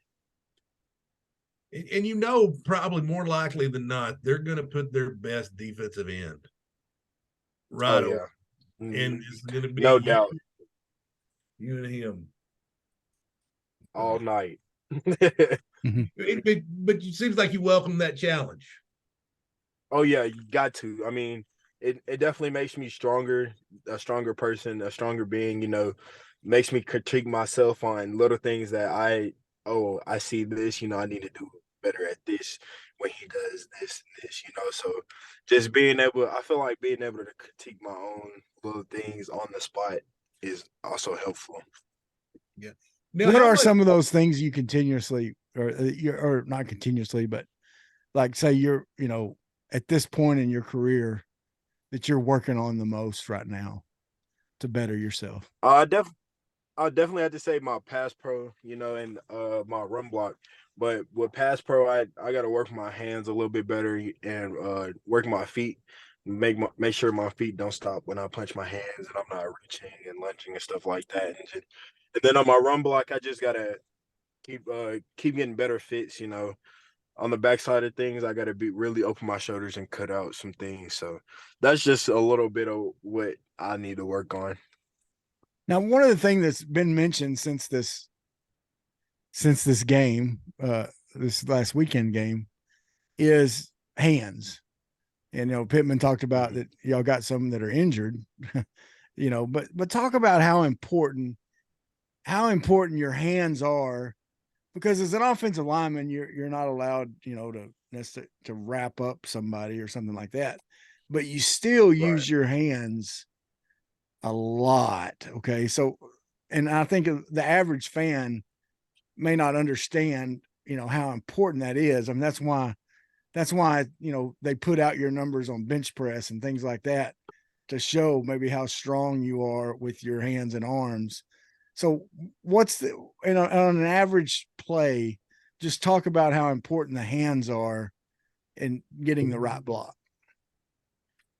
[SPEAKER 1] And you know, probably more likely than not, they're going to put their best defensive end
[SPEAKER 4] Oh
[SPEAKER 1] right over,
[SPEAKER 4] yeah,
[SPEAKER 1] and it's going to be
[SPEAKER 4] no doubt,
[SPEAKER 1] you and him.
[SPEAKER 4] all night.
[SPEAKER 1] But it seems like you welcome that challenge.
[SPEAKER 4] Oh yeah, you got to. I mean, it definitely makes me stronger, a stronger person, a stronger being. You know, makes me critique myself on little things that I see this. You know, I need to do better at this when he does this and this. You know, so just being able, I feel like being able to critique my own little things on the spot is also helpful.
[SPEAKER 1] Yeah. Now,
[SPEAKER 2] What
[SPEAKER 1] how
[SPEAKER 2] are
[SPEAKER 1] much?
[SPEAKER 2] some of those things you continuously, or not continuously, but like say you're, at this point in your career that you're working on the most right now to better yourself?
[SPEAKER 4] I def I definitely have to say my pass pro, you know, and my run block. But with pass pro, I got to work my hands a little bit better and work my feet, make sure my feet don't stop when I punch my hands and I'm not reaching and lunging and stuff like that. And then on my run block, I just gotta keep getting better fits. You know, on the backside of things, I gotta be really open my shoulders and cut out some things. So that's just a little bit of what I need to work on.
[SPEAKER 2] Now, one of the things that's been mentioned since this game, this last weekend game, is hands. And Pittman talked about that y'all got some that are injured, but talk about how important your hands are, because as an offensive lineman, you're not allowed, to wrap up somebody or something like that, but you still
[SPEAKER 4] Right.
[SPEAKER 2] use your hands a lot. Okay. So, and I think the average fan may not understand, how important that is. I mean, that's why, they put out your numbers on bench press and things like that to show maybe how strong you are with your hands and arms. So what's on an average play, just talk about how important the hands are in getting the right block.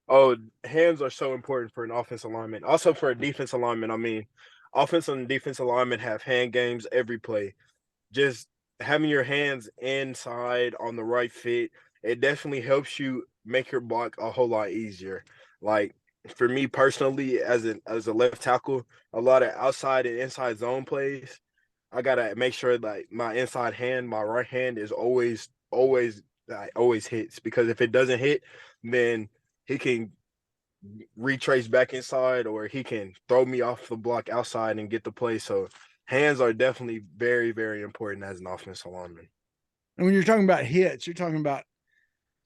[SPEAKER 4] Oh, hands are so important for an offensive lineman. Also for a defensive lineman. I mean, offensive and defensive linemen have hand games every play. Just having your hands inside on the right fit, it definitely helps you make your block a whole lot easier. Like for me personally, as a left tackle, a lot of outside and inside zone plays, I gotta make sure like my inside hand, my right hand is always hits, because if it doesn't hit, then he can retrace back inside or he can throw me off the block outside and get the play. So hands are definitely very, very important as an offensive lineman.
[SPEAKER 2] And when you're talking about hits, you're talking about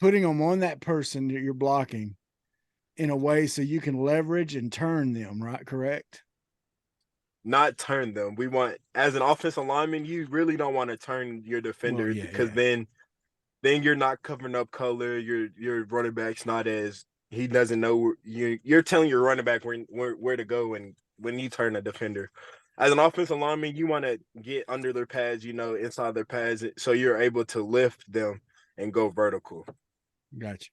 [SPEAKER 2] putting them on that person that you're blocking in a way so you can leverage and turn them, right? Correct?
[SPEAKER 4] Not turn them. We want, as an offensive lineman, you really don't want to turn your
[SPEAKER 2] Well,
[SPEAKER 4] defender,
[SPEAKER 2] yeah,
[SPEAKER 4] because
[SPEAKER 2] yeah.
[SPEAKER 4] then you're not covering up color. Your running back's not as, he doesn't know, you're telling your running back where to go, and when you turn a defender. As an offensive lineman, you want to get under their pads, inside their pads, so you're able to lift them and go vertical.
[SPEAKER 2] Gotcha.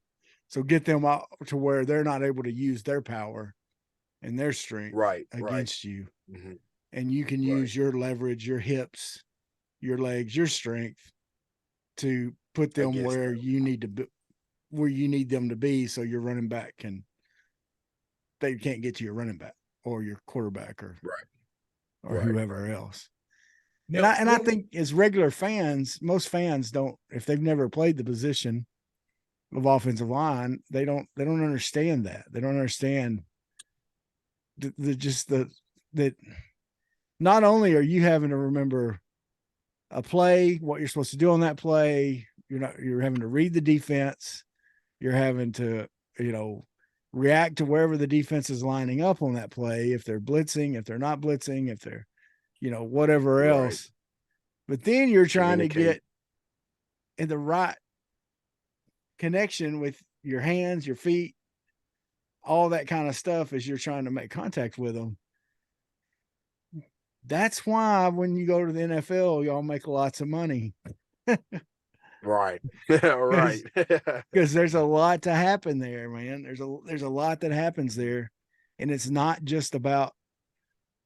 [SPEAKER 2] So get them out to where they're not able to use their power and their strength
[SPEAKER 4] Right, right.
[SPEAKER 2] against you.
[SPEAKER 4] Hmm.
[SPEAKER 2] And you can
[SPEAKER 4] Right.
[SPEAKER 2] use your leverage, your hips, your legs, your strength to put them
[SPEAKER 4] Against
[SPEAKER 2] where
[SPEAKER 4] them.
[SPEAKER 2] you need to be, where you need them to be, so your running back they can't get to your running back or your quarterback or
[SPEAKER 4] Right.
[SPEAKER 2] or
[SPEAKER 4] Right.
[SPEAKER 2] whoever else.
[SPEAKER 1] Now,
[SPEAKER 2] And I think as regular fans, most fans don't, if they've never played the position of offensive line, they don't understand that. They don't understand that not only are you having to remember a play, what you're supposed to do on that play, you're having to read the defense, you're having to, react to wherever the defense is lining up on that play, if they're blitzing, if they're not blitzing, if they're, whatever
[SPEAKER 4] Right.
[SPEAKER 2] else. But then you're trying to
[SPEAKER 4] Communicate.
[SPEAKER 2] get in the right connection with your hands, your feet, all that kind of stuff as you're trying to make contact with them. That's why when you go to the NFL, y'all make lots of money.
[SPEAKER 4] Right. Right.
[SPEAKER 2] Because there's a lot to happen there, man. There's a lot that happens there. And it's not just about,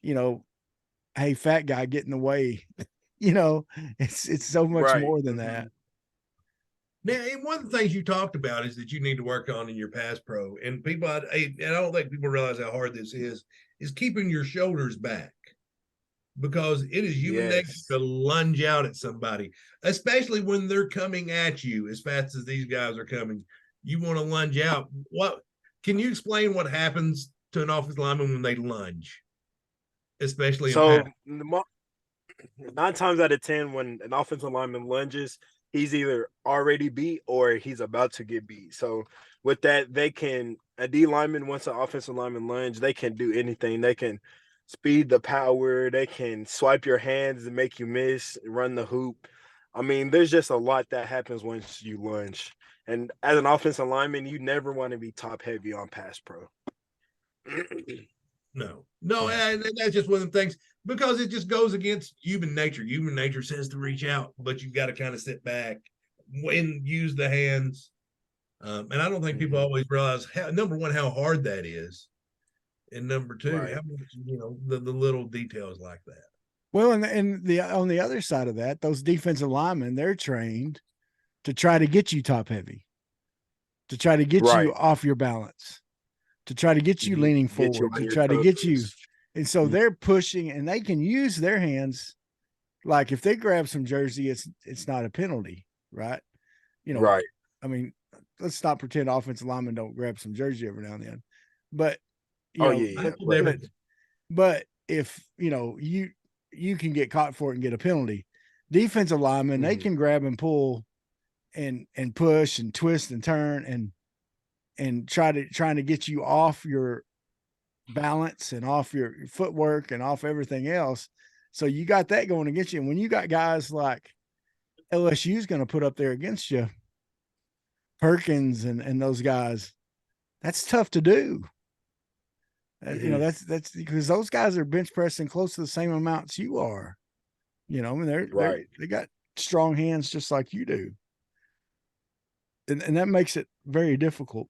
[SPEAKER 2] hey, fat guy, get in the way. It's so much
[SPEAKER 4] Right.
[SPEAKER 2] more than
[SPEAKER 4] Mhm.
[SPEAKER 2] that.
[SPEAKER 1] Now, and one of the things you talked about is that you need to work on in your pass pro, and people, I don't think people realize how hard this is keeping your shoulders back, because it is human nature
[SPEAKER 4] Yes.
[SPEAKER 1] to lunge out at somebody, especially when they're coming at you as fast as these guys are coming. You want to lunge out. What can you explain what happens to an offensive lineman when they lunge, especially in
[SPEAKER 4] So
[SPEAKER 1] pass?
[SPEAKER 4] 9 times out of 10, when an offensive lineman lunges, he's either already beat or he's about to get beat. So with that, a D lineman, once an offensive lineman lunge, they can do anything. They can speed the power, they can swipe your hands and make you miss, run the hoop. I mean, there's just a lot that happens once you lunge. And as an offensive lineman, you never want to be top heavy on pass pro.
[SPEAKER 1] No, and that's just one of the things, because it just goes against human nature. Human nature says to reach out, but you've got to kind of sit back and use the hands. And I don't think people always realize number one, how hard that is, and number two,
[SPEAKER 4] Right.
[SPEAKER 1] how much the little details like that.
[SPEAKER 2] Well, and the on the other side of that, those defensive linemen, they're trained to try to get you top heavy, to try to get you off your balance, to try to get you leaning forward, to try to get you. And so they're pushing, and they can use their hands. Like if they grab some jersey, it's not a penalty, right?
[SPEAKER 4] Right.
[SPEAKER 2] I mean, let's not pretend offensive linemen don't grab some jersey every now and then, but but if you can get caught for it and get a penalty. Defensive linemen, they can grab and pull and push and twist and turn and trying to get you off your balance and off your footwork and off everything else. So you got that going against you. And when you got guys like LSU's going to put up there against you, Perkins and those guys, that's tough to do. That's because those guys are bench pressing close to the same amounts you are. I mean, they got strong hands just like you do. And that makes it very difficult.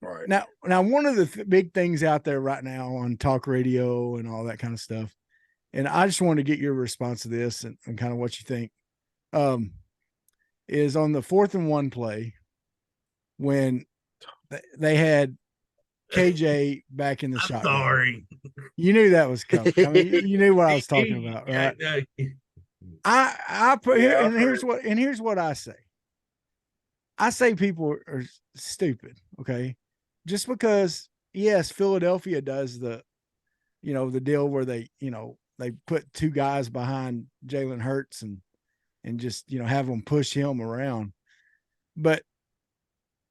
[SPEAKER 4] Right.
[SPEAKER 2] Now, one of the big things out there right now on talk radio and all that kind of stuff, and I just want to get your response to this and kind of what you think, is on the 4th and 1 play when they had KJ back in the shot.
[SPEAKER 1] Sorry.
[SPEAKER 2] You knew that was coming. I mean, you knew what I was talking about, right? I put here, and here's what I say. I say people are stupid. Okay. Just because, yes, Philadelphia does the deal where they put 2 guys behind Jalen Hurts and just, have them push him around. But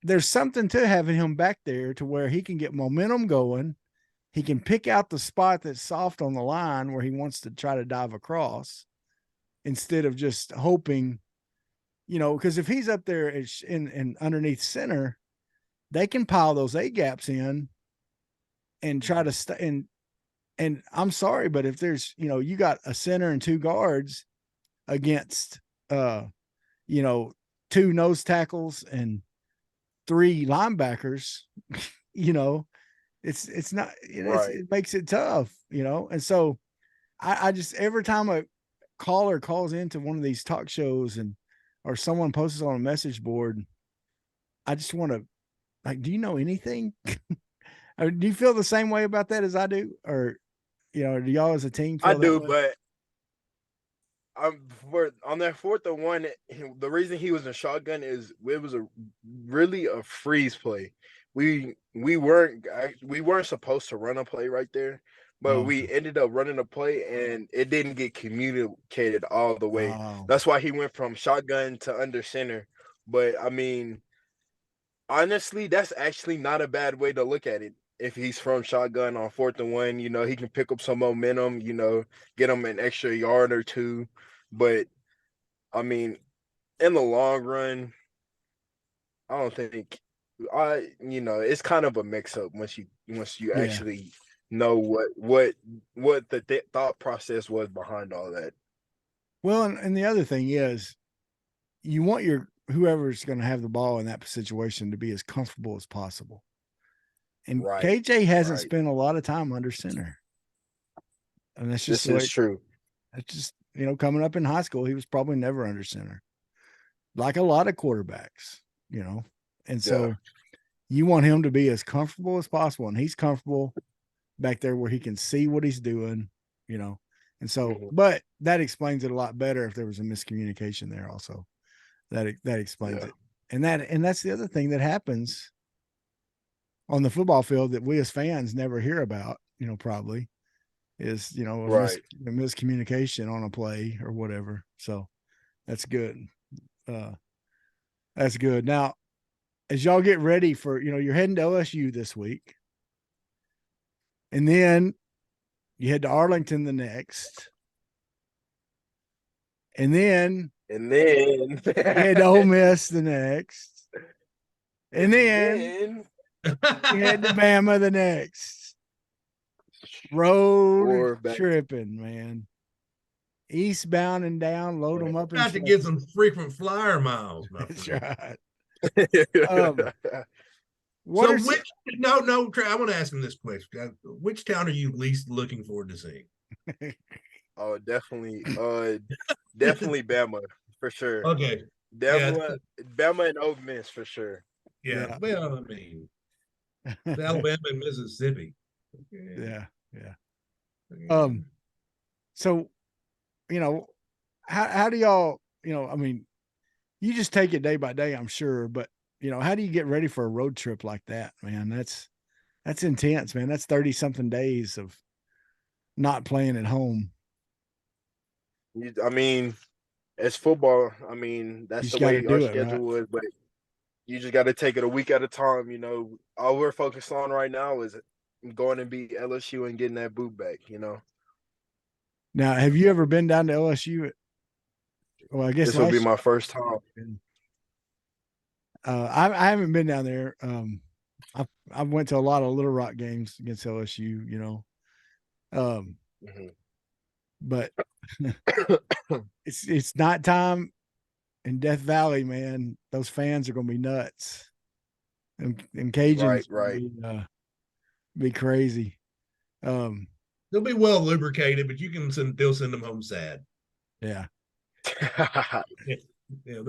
[SPEAKER 2] there's something to having him back there to where he can get momentum going. He can pick out the spot that's soft on the line where he wants to try to dive across instead of just hoping, because if he's up there in underneath center, they can pile those A gaps in and try to and I'm sorry, but if there's, you got a center and 2 guards against, 2 nose tackles and 3 linebackers, it's not, it makes it tough, And so I just, every time a caller calls into one of these talk shows or someone posts on a message board, I just want to, do you know anything? Do you feel the same way about that as I do? Or, do y'all as a team feel
[SPEAKER 4] I do,
[SPEAKER 2] way?
[SPEAKER 4] but on that 4th and 1, the reason he was in shotgun is it was really a freeze play. We weren't supposed to run a play right there, but we ended up running a play and it didn't get communicated all the way. That's why he went from shotgun to under center. But I mean, honestly, that's actually not a bad way to look at it. If he's from shotgun on 4th and 1, he can pick up some momentum, get him an extra yard or 2. But I mean, in the long run, I don't think it's kind of a mix up once you actually know what the thought process was behind all that.
[SPEAKER 2] Well, and the other thing is, you want whoever's going to have the ball in that situation to be as comfortable as possible. And KJ hasn't spent a lot of time under center. And that's just
[SPEAKER 4] true.
[SPEAKER 2] That's just, coming up in high school, he was probably never under center. like a lot of quarterbacks, and so you want him to be as comfortable as possible, and he's comfortable back there where he can see what he's doing, and so, but that explains it a lot better if there was a miscommunication there also. That explains it. And that's the other thing that happens on the football field that we as fans never hear about, probably is, a miscommunication on a play or whatever. So that's good. That's good. Now, as y'all get ready for, you're heading to LSU this week, and then you head to Arlington the next, and then you head to Ole Miss the next, and then you head to Bama the next. Road tripping, man. Eastbound and down, load them up.
[SPEAKER 1] Got to get some frequent flyer miles.
[SPEAKER 2] That's right.
[SPEAKER 1] I want to ask him this question. Which town are you least looking forward to seeing?
[SPEAKER 4] Oh, definitely Bama for sure.
[SPEAKER 1] Okay.
[SPEAKER 4] Bama and Ole Miss for sure.
[SPEAKER 1] Yeah. Well, I mean, Alabama and Mississippi.
[SPEAKER 2] Yeah. So, how do y'all, I mean, you just take it day by day, I'm sure, but how do you get ready for a road trip like that, man? That's intense, man. That's 30 something days of not playing at home.
[SPEAKER 4] I mean, it's football. I mean, that's the way our schedule is, but you just got to take it a week at a time. All we're focused on right now is going to beat LSU and getting that boot back,
[SPEAKER 2] Now, have you ever been down to LSU? Well, I guess
[SPEAKER 4] this will be my first time.
[SPEAKER 2] I haven't been down there. I went to a lot of Little Rock games against LSU, but it's night time in Death Valley, man. Those fans are going to be nuts. And Cajuns be crazy.
[SPEAKER 1] They'll be well lubricated, but they'll send them home sad.
[SPEAKER 2] Yeah.
[SPEAKER 1] Yeah,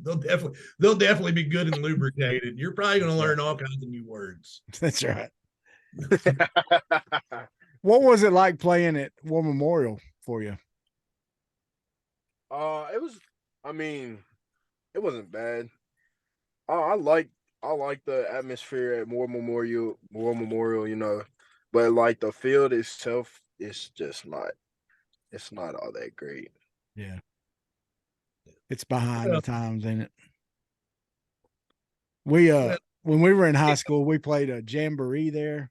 [SPEAKER 1] they'll definitely be good and lubricated. You're probably going to learn all kinds of new words.
[SPEAKER 2] That's right. What was it like playing at War Memorial for you?
[SPEAKER 4] It wasn't bad. I like the atmosphere at War Memorial, but like the field itself is just not all that great.
[SPEAKER 2] Yeah. It's behind the times, ain't it? We when we were in high school, we played a jamboree there,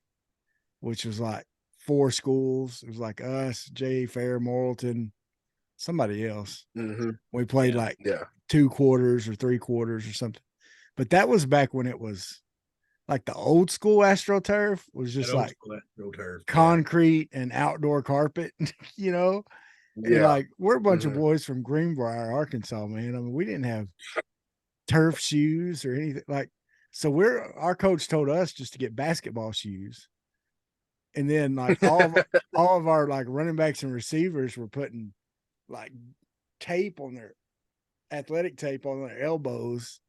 [SPEAKER 2] which was like 4 schools. It was like us, J. Fair, Morrilton, somebody else.
[SPEAKER 4] Mm-hmm.
[SPEAKER 2] We played 2 quarters or 3 quarters or something. But that was back when it was like the old school AstroTurf was just like concrete and outdoor carpet, And we're a bunch of boys from Greenbrier, Arkansas, man. I mean, we didn't have turf shoes or anything so our coach told us just to get basketball shoes. And then all of our running backs and receivers were putting tape on their athletic tape on their elbows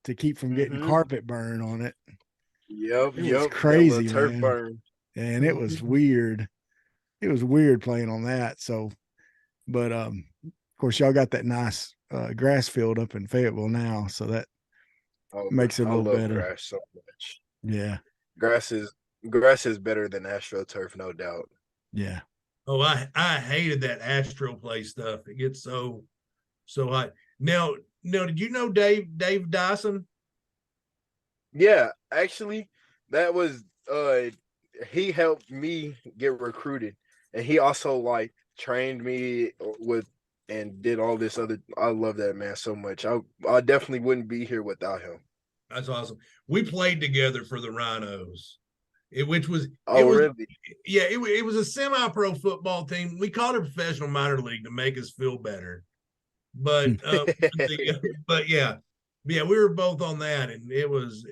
[SPEAKER 2] to keep from getting carpet burn on it.
[SPEAKER 4] Yep.
[SPEAKER 2] It was crazy,
[SPEAKER 4] turf
[SPEAKER 2] man.
[SPEAKER 4] Burn.
[SPEAKER 2] And it was weird. It was weird playing on that. So, but of course, y'all got that nice grass field up in Fayetteville now, so that makes it a little better.
[SPEAKER 4] Grass so much.
[SPEAKER 2] Yeah,
[SPEAKER 4] grass is better than AstroTurf, no doubt.
[SPEAKER 2] Yeah.
[SPEAKER 1] Oh, I hated that Astro play stuff. It gets so hot. Now, did you know Dave Dyson?
[SPEAKER 4] Yeah, actually, that was he helped me get recruited, and he also trained me with and did all this other. I love that man so much. I definitely wouldn't be here without him.
[SPEAKER 1] That's awesome. We played together for the Rhinos. Really? Yeah, it was a semi-pro football team. We called it professional minor league to make us feel better. But but yeah, we were both on that, and it was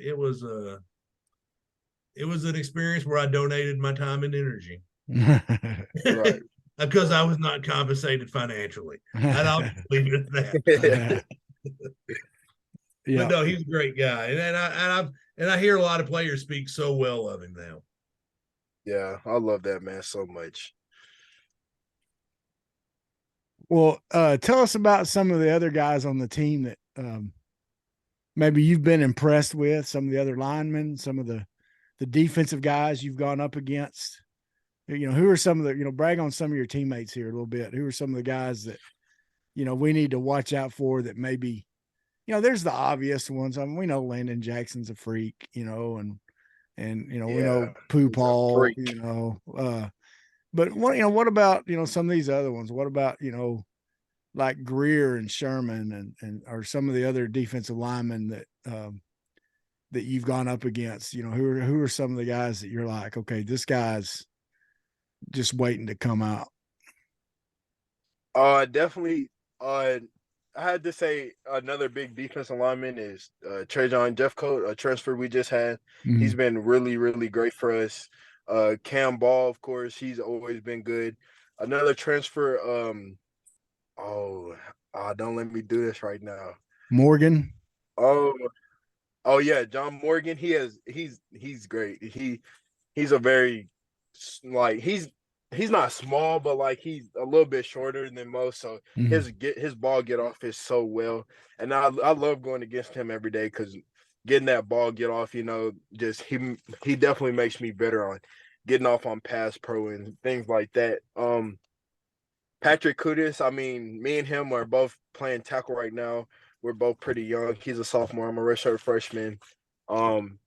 [SPEAKER 1] an experience where I donated my time and energy.
[SPEAKER 4] Right.
[SPEAKER 1] Because I was not compensated financially. I'll leave it at that.
[SPEAKER 2] Yeah.
[SPEAKER 1] But no, he's a great guy, and I hear a lot of players speak so well of him now.
[SPEAKER 4] Yeah, I love that man so much.
[SPEAKER 2] Well, tell us about some of the other guys on the team that maybe you've been impressed with, some of the other linemen, some of the defensive guys you've gone up against. You know, who are some of the, brag on some of your teammates here a little bit. Who are some of the guys that, we need to watch out for that maybe, there's the obvious ones. I mean, we know Landon Jackson's a freak, and we know Pooh
[SPEAKER 4] he's a
[SPEAKER 2] Paul,
[SPEAKER 4] freak.
[SPEAKER 2] but what about, some of these other ones? What about, like Greer and Sherman and or some of the other defensive linemen that you've gone up against? Who are some of the guys that you're like, okay, this guy's just waiting to come out?
[SPEAKER 4] Definitely. I had to say another big defensive lineman is Trajan Jeffcoat, a transfer we just had.
[SPEAKER 2] Mhm.
[SPEAKER 4] He's been really, really great for us. Cam Ball, of course, he's always been good. Another transfer. Don't let me do this right now.
[SPEAKER 2] Morgan.
[SPEAKER 4] Oh, oh yeah, John Morgan. He's great. He's a very like he's not small, but like he's a little bit shorter than most. So
[SPEAKER 2] Mhm.
[SPEAKER 4] his ball get off is so well, and I love going against him every day because getting that ball get off, just he definitely makes me better on getting off on pass pro and things like that. Patrick Kudis, I mean, me and him are both playing tackle right now. We're both pretty young. He's a sophomore. I'm a redshirt freshman. Um,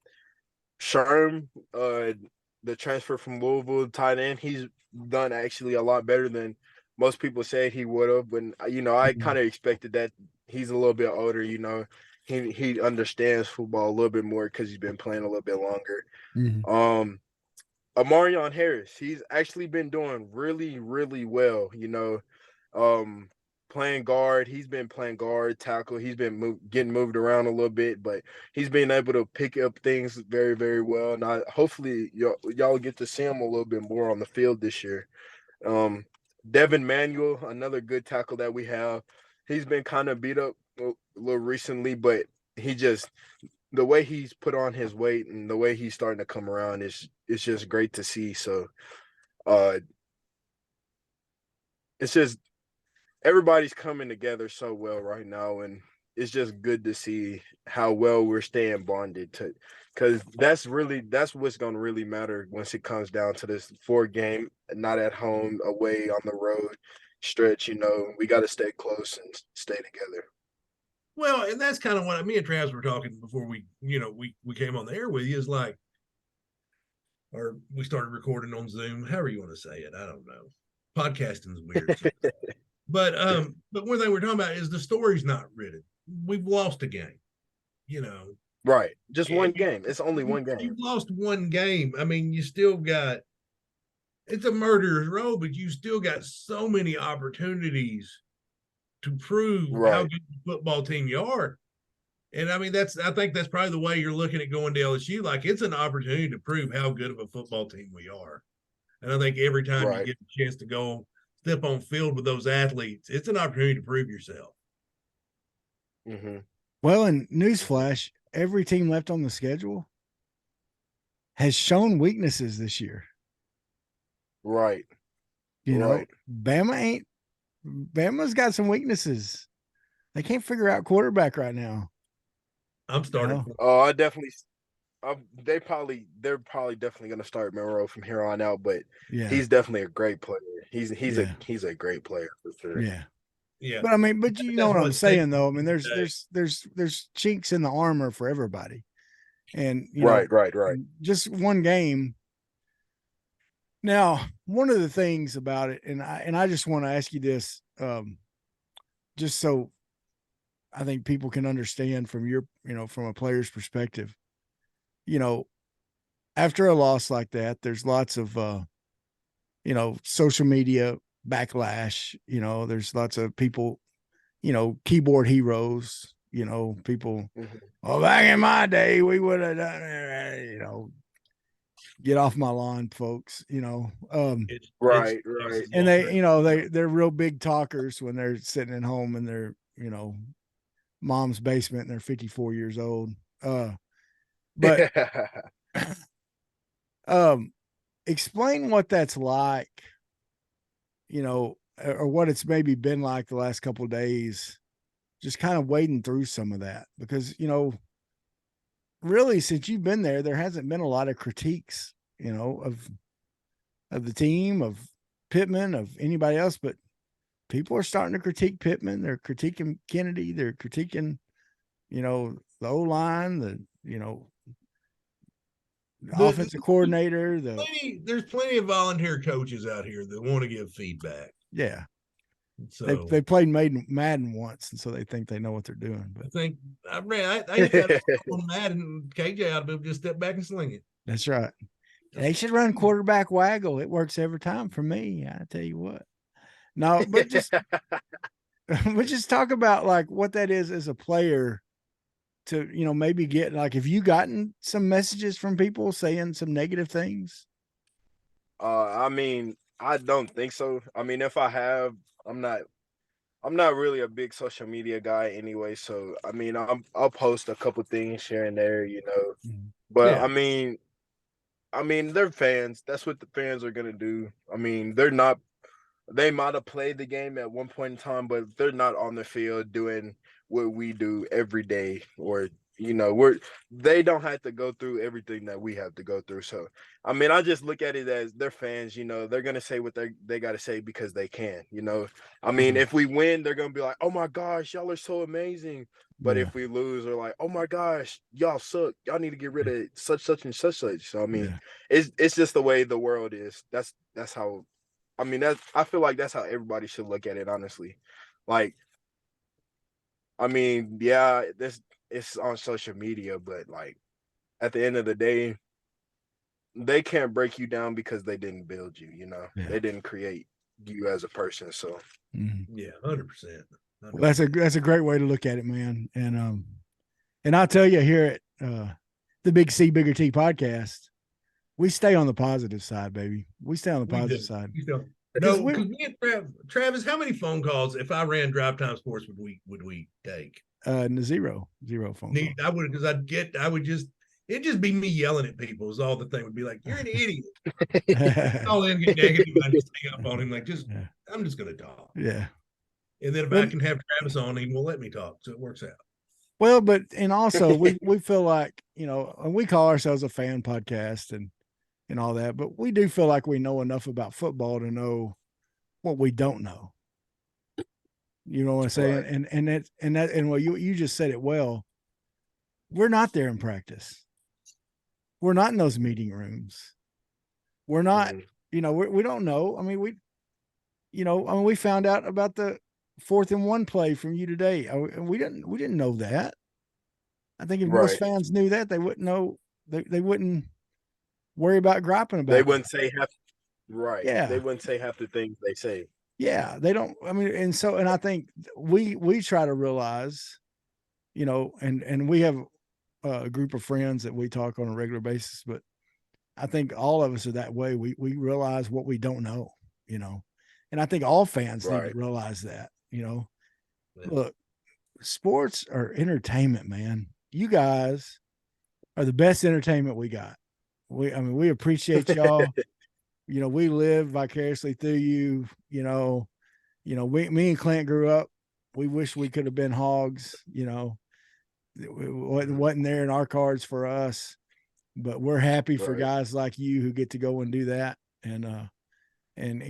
[SPEAKER 4] Sherm, the transfer from Louisville tight end, he's done actually a lot better than most people said he would have. But I kind of expected that. He's a little bit older. He understands football a little bit more because he's been playing a little bit longer.
[SPEAKER 2] Mhm.
[SPEAKER 4] Amarion Harris, he's actually been doing really, really well. Playing guard, he's been playing guard, tackle. He's been getting moved around a little bit, but he's been able to pick up things very, very well. And hopefully y'all get to see him a little bit more on the field this year. Devin Manuel, another good tackle that we have. He's been kind of beat up a little recently, but the way he's put on his weight and the way he's starting to come around is just great to see. So it's just everybody's coming together so well right now, and it's just good to see how well we're staying bonded to, because that's what's going to really matter once it comes down to this 4 game, not at home, away on the road stretch. We got to stay close and stay together.
[SPEAKER 1] Well, and that's kind of what me and Travis were talking before we came on the air with you, is like, or we started recording on Zoom, however you want to say it. I don't know. Podcasting is weird. But one thing we're talking about is the story's not written. We've lost a game,
[SPEAKER 4] Right. Just one game. It's only one game.
[SPEAKER 1] You've lost one game. I mean, you still got, it's a murderer's row, but you still got so many opportunities to prove how good the football team you are. And I mean, I think that's probably the way you're looking at going to LSU. Like, it's an opportunity to prove how good of a football team we are. And I think every time you get a chance to go step on field with those athletes, it's an opportunity to prove yourself.
[SPEAKER 4] Mm-hmm.
[SPEAKER 2] Well, and newsflash, every team left on the schedule has shown weaknesses this year.
[SPEAKER 4] Right.
[SPEAKER 2] Bama's got some weaknesses. They can't figure out quarterback right now.
[SPEAKER 1] I'm starting.
[SPEAKER 4] Oh, they're probably definitely going to start Monroe from here on out, but he's definitely a great player. He's a great player for sure.
[SPEAKER 2] Yeah. But I mean, you know what I'm saying though. I mean, there's chinks in the armor for everybody. And
[SPEAKER 4] right.
[SPEAKER 2] Just one game. Now, one of the things about it, and I just want to ask you this, just so I think people can understand from your, from a player's perspective. After a loss like that, there's lots of social media backlash. There's lots of people, keyboard heroes, people. Oh, back in my day, we would have done it, get off my lawn, folks,
[SPEAKER 4] right.
[SPEAKER 2] And they're real big talkers when they're sitting at home and they're, mom's basement and they're 54 years old. But explain what that's like, or what it's maybe been like the last couple of days, just kind of wading through some of that, because, really since you've been there hasn't been a lot of critiques, of the team, of Pittman, of anybody else, but people are starting to critique Pittman. They're critiquing Kennedy. They're critiquing, the O-line, the offensive coordinator.
[SPEAKER 1] There's plenty of volunteer coaches out here that want to give feedback.
[SPEAKER 2] Yeah.
[SPEAKER 1] So
[SPEAKER 2] they played Madden once, and so they think they know what they're doing. But
[SPEAKER 1] I got on Madden. KJ ought to be able to just step back and sling it.
[SPEAKER 2] That's right. They should run quarterback waggle. It works every time for me. I tell you what. No, but just talk about like what that is as a player to, maybe get, like, have you gotten some messages from people saying some negative things?
[SPEAKER 4] I mean, I don't think so. I mean, if I have, I'm not really a big social media guy anyway. So, I mean, I'll post a couple things here and there, but
[SPEAKER 1] Yeah.
[SPEAKER 4] I mean, they're fans. That's what the fans are going to do. I mean, they might have played the game at one point in time, but they're not on the field doing what we do every day, or, they don't have to go through everything that we have to go through. So, I mean, I just look at it as they're fans, they're going to say what they got to say because they can, I mean, if we win, they're going to be like, oh my gosh, y'all are so amazing. But if we lose, they're like, oh my gosh, y'all suck. Y'all need to get rid of such and such. So, I mean, it's just the way the world is. That's how, I mean, I feel like that's how everybody should look at it, honestly. Like, I mean, yeah, it's on social media, but like at the end of the day, they can't break you down because they didn't build you, They didn't create you as a person. So
[SPEAKER 1] yeah, 100%.
[SPEAKER 2] Well, that's a great way to look at it, man. And I'll tell you, here at the Big C Bigger T podcast, we stay on the positive side, baby. We stay on the positive side.
[SPEAKER 1] No, because me and Travis, how many phone calls, if I ran Drive Time Sports, would we take?
[SPEAKER 2] Zero phone calls.
[SPEAKER 1] I would, because it'd just be me yelling at people is all the thing. Would be like, you're an idiot. All in, get negative. I just hang up on him. Like, I'm just going to talk.
[SPEAKER 2] Yeah.
[SPEAKER 1] And then if I can have Travis on, he will let me talk. So it works out.
[SPEAKER 2] Well, and also we feel like, and we call ourselves a fan podcast and all that, but we do feel like we know enough about football to know what we don't know. You know what I'm saying? Right. And well, you just said it well. We're not there in practice. We're not in those meeting rooms. We're not, we don't know. I mean, we found out about the 4th and 1 play from you today. And we didn't know that. I think if most fans knew that, they wouldn't know. They wouldn't worry about griping about it.
[SPEAKER 4] They wouldn't say half. Right.
[SPEAKER 2] Yeah.
[SPEAKER 4] They wouldn't say half the things they say.
[SPEAKER 2] Yeah. They don't. I mean, and I think we try to realize, and we have a group of friends that we talk on a regular basis, but I think all of us are that way. We realize what we don't know, and I think all fans need to realize that, Look, sports are entertainment, man. You guys are the best entertainment we got. We appreciate y'all. We live vicariously through you. Me and Clint grew up. We wish we could have been hogs. It wasn't there in our cards for us, but we're happy for guys like you who get to go and do that and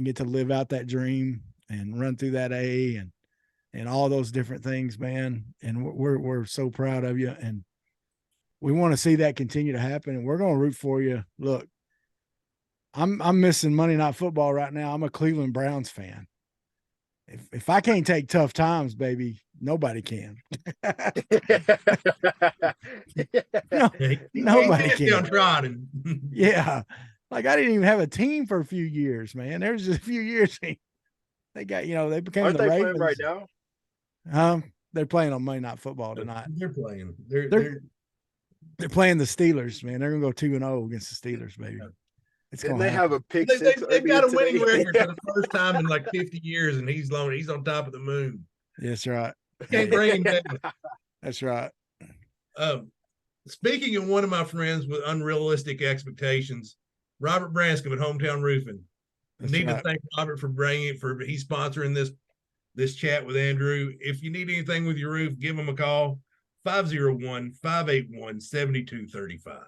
[SPEAKER 2] get to live out that dream and run through that A and all those different things, man. And we're so proud of you, and we want to see that continue to happen. And we're going to root for you. Look, I'm missing Monday Night Football right now. I'm a Cleveland Browns fan. If I can't take tough times, baby, nobody can. Nobody can. Yeah. Like, I didn't even have a team for a few years, man. There was just a few years they got, they became
[SPEAKER 4] Aren't
[SPEAKER 2] the
[SPEAKER 4] they
[SPEAKER 2] Ravens.
[SPEAKER 4] playing right now?
[SPEAKER 2] They're playing on Monday Night Football tonight.
[SPEAKER 1] They're playing.
[SPEAKER 2] They're playing the Steelers, man. They're gonna go 2-0 against the Steelers, baby.
[SPEAKER 4] Didn't they have a pick
[SPEAKER 1] six? They've got a winning record for the first time in like 50 years, and he's on top of the moon.
[SPEAKER 2] That's right.
[SPEAKER 1] Can't bring him down.
[SPEAKER 2] That's right.
[SPEAKER 1] Speaking of one of my friends with unrealistic expectations, Robert Branscombe at Hometown Roofing. I need to thank Robert for he's sponsoring this chat with Andrew. If you need anything with your roof, give him a call, 501-581-7235.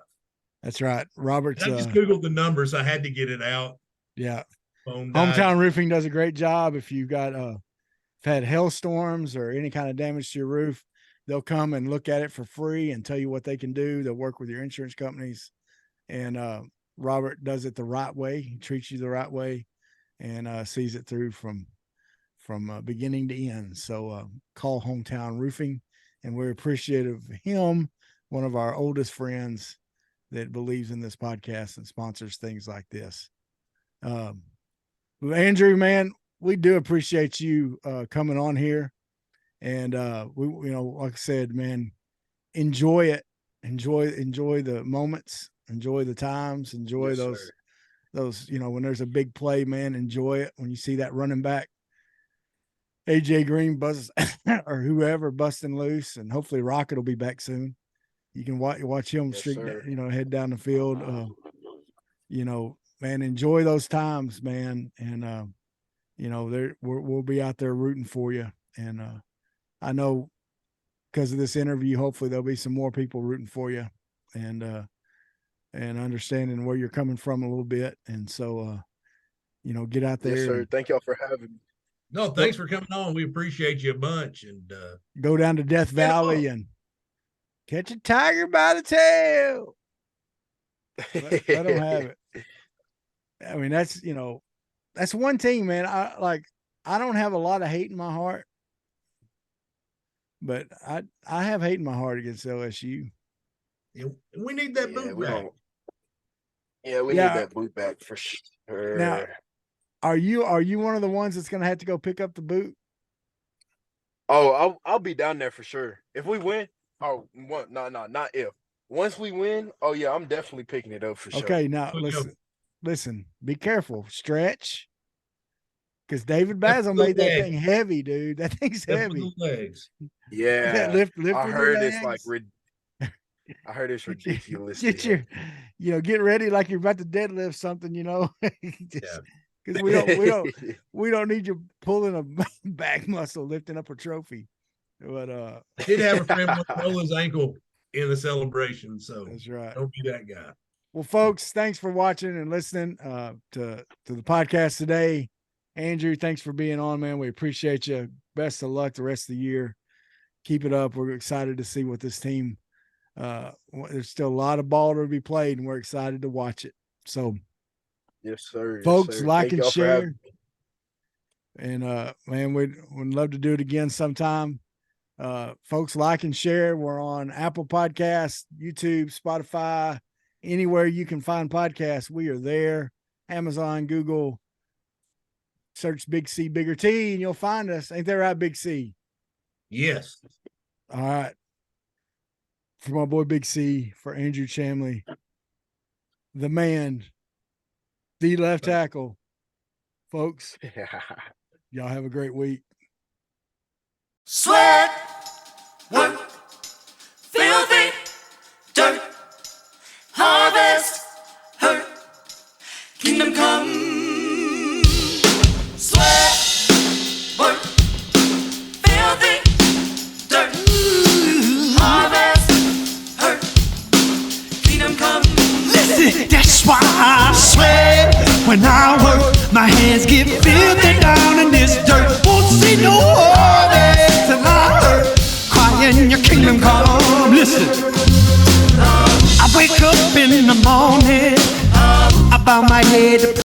[SPEAKER 2] That's right. Robert's.
[SPEAKER 1] I just Googled the numbers. I had to get it out.
[SPEAKER 2] Yeah. Hometown Roofing does a great job. If you've got had hailstorms or any kind of damage to your roof, they'll come and look at it for free and tell you what they can do. They'll work with your insurance companies, and Robert does it the right way. He treats you the right way, and sees it through from beginning to end. So call Hometown Roofing, and we're appreciative of him, one of our oldest friends that believes in this podcast and sponsors things like this. Andrew, man, we do appreciate you coming on here, and we, like I said, man, enjoy it, enjoy the moments, enjoy the times, enjoy those, when there's a big play, man, enjoy it. When you see that running back, AJ Green buzzes or whoever busting loose, and hopefully Rocket will be back soon. You can watch him head down the field. Man, enjoy those times, man. And, we'll be out there rooting for you. And I know because of this interview, hopefully there'll be some more people rooting for you and understanding where you're coming from a little bit. And so, get out there.
[SPEAKER 4] Yes, sir. Thank y'all for having me.
[SPEAKER 1] No, thanks for coming on. We appreciate you a bunch. And
[SPEAKER 2] go down to Death Valley and catch a tiger by the tail. Let them have it. I mean, that's one thing, man. I don't have a lot of hate in my heart, but I have hate in my heart against LSU.
[SPEAKER 1] Yeah, we need that boot back.
[SPEAKER 4] We need that boot back for sure.
[SPEAKER 2] Now, are you one of the ones that's going to have to go pick up the boot?
[SPEAKER 4] Oh, I'll be down there for sure. If we win, not if. Once we win, oh yeah, I'm definitely picking it up for sure.
[SPEAKER 2] Okay, now listen, be careful, stretch, because David Basil made that thing heavy, dude. That thing's heavy.
[SPEAKER 1] Legs.
[SPEAKER 4] Yeah,
[SPEAKER 2] that lift
[SPEAKER 4] I heard it's I heard it's ridiculous.
[SPEAKER 2] Get ready like you're about to deadlift something, because we don't need you pulling a back muscle lifting up a trophy. But
[SPEAKER 1] I did have a friend roll his ankle in the celebration, so
[SPEAKER 2] that's right.
[SPEAKER 1] Don't be that guy.
[SPEAKER 2] Well, folks, thanks for watching and listening to the podcast today. Andrew, thanks for being on, man. We appreciate you. Best of luck the rest of the year. Keep it up. We're excited to see what this team. There's still a lot of ball to be played, and we're excited to watch it. So,
[SPEAKER 4] yes, sir.
[SPEAKER 2] Folks,
[SPEAKER 4] yes, sir.
[SPEAKER 2] like and share. And man, we'd love to do it again sometime. Folks, like and share. We're on Apple Podcasts, YouTube, Spotify, anywhere you can find podcasts. We are there. Amazon, Google. Search Big C, Bigger T, and you'll find us. Ain't that right, Big C?
[SPEAKER 1] Yes.
[SPEAKER 2] All right. For my boy Big C, for Andrew Chamblee, the man, the left tackle. Folks, y'all have a great week.
[SPEAKER 3] Sweat, work, filthy, dirt, harvest, hurt, kingdom come. Sweat, work, filthy, dirt, harvest, hurt, kingdom come. Listen, that's why I sweat when I work. My hands get filthy down in this dirt. Won't see no harvest till I hurt. Crying your kingdom come. Listen, I wake up in the morning, I bow my head to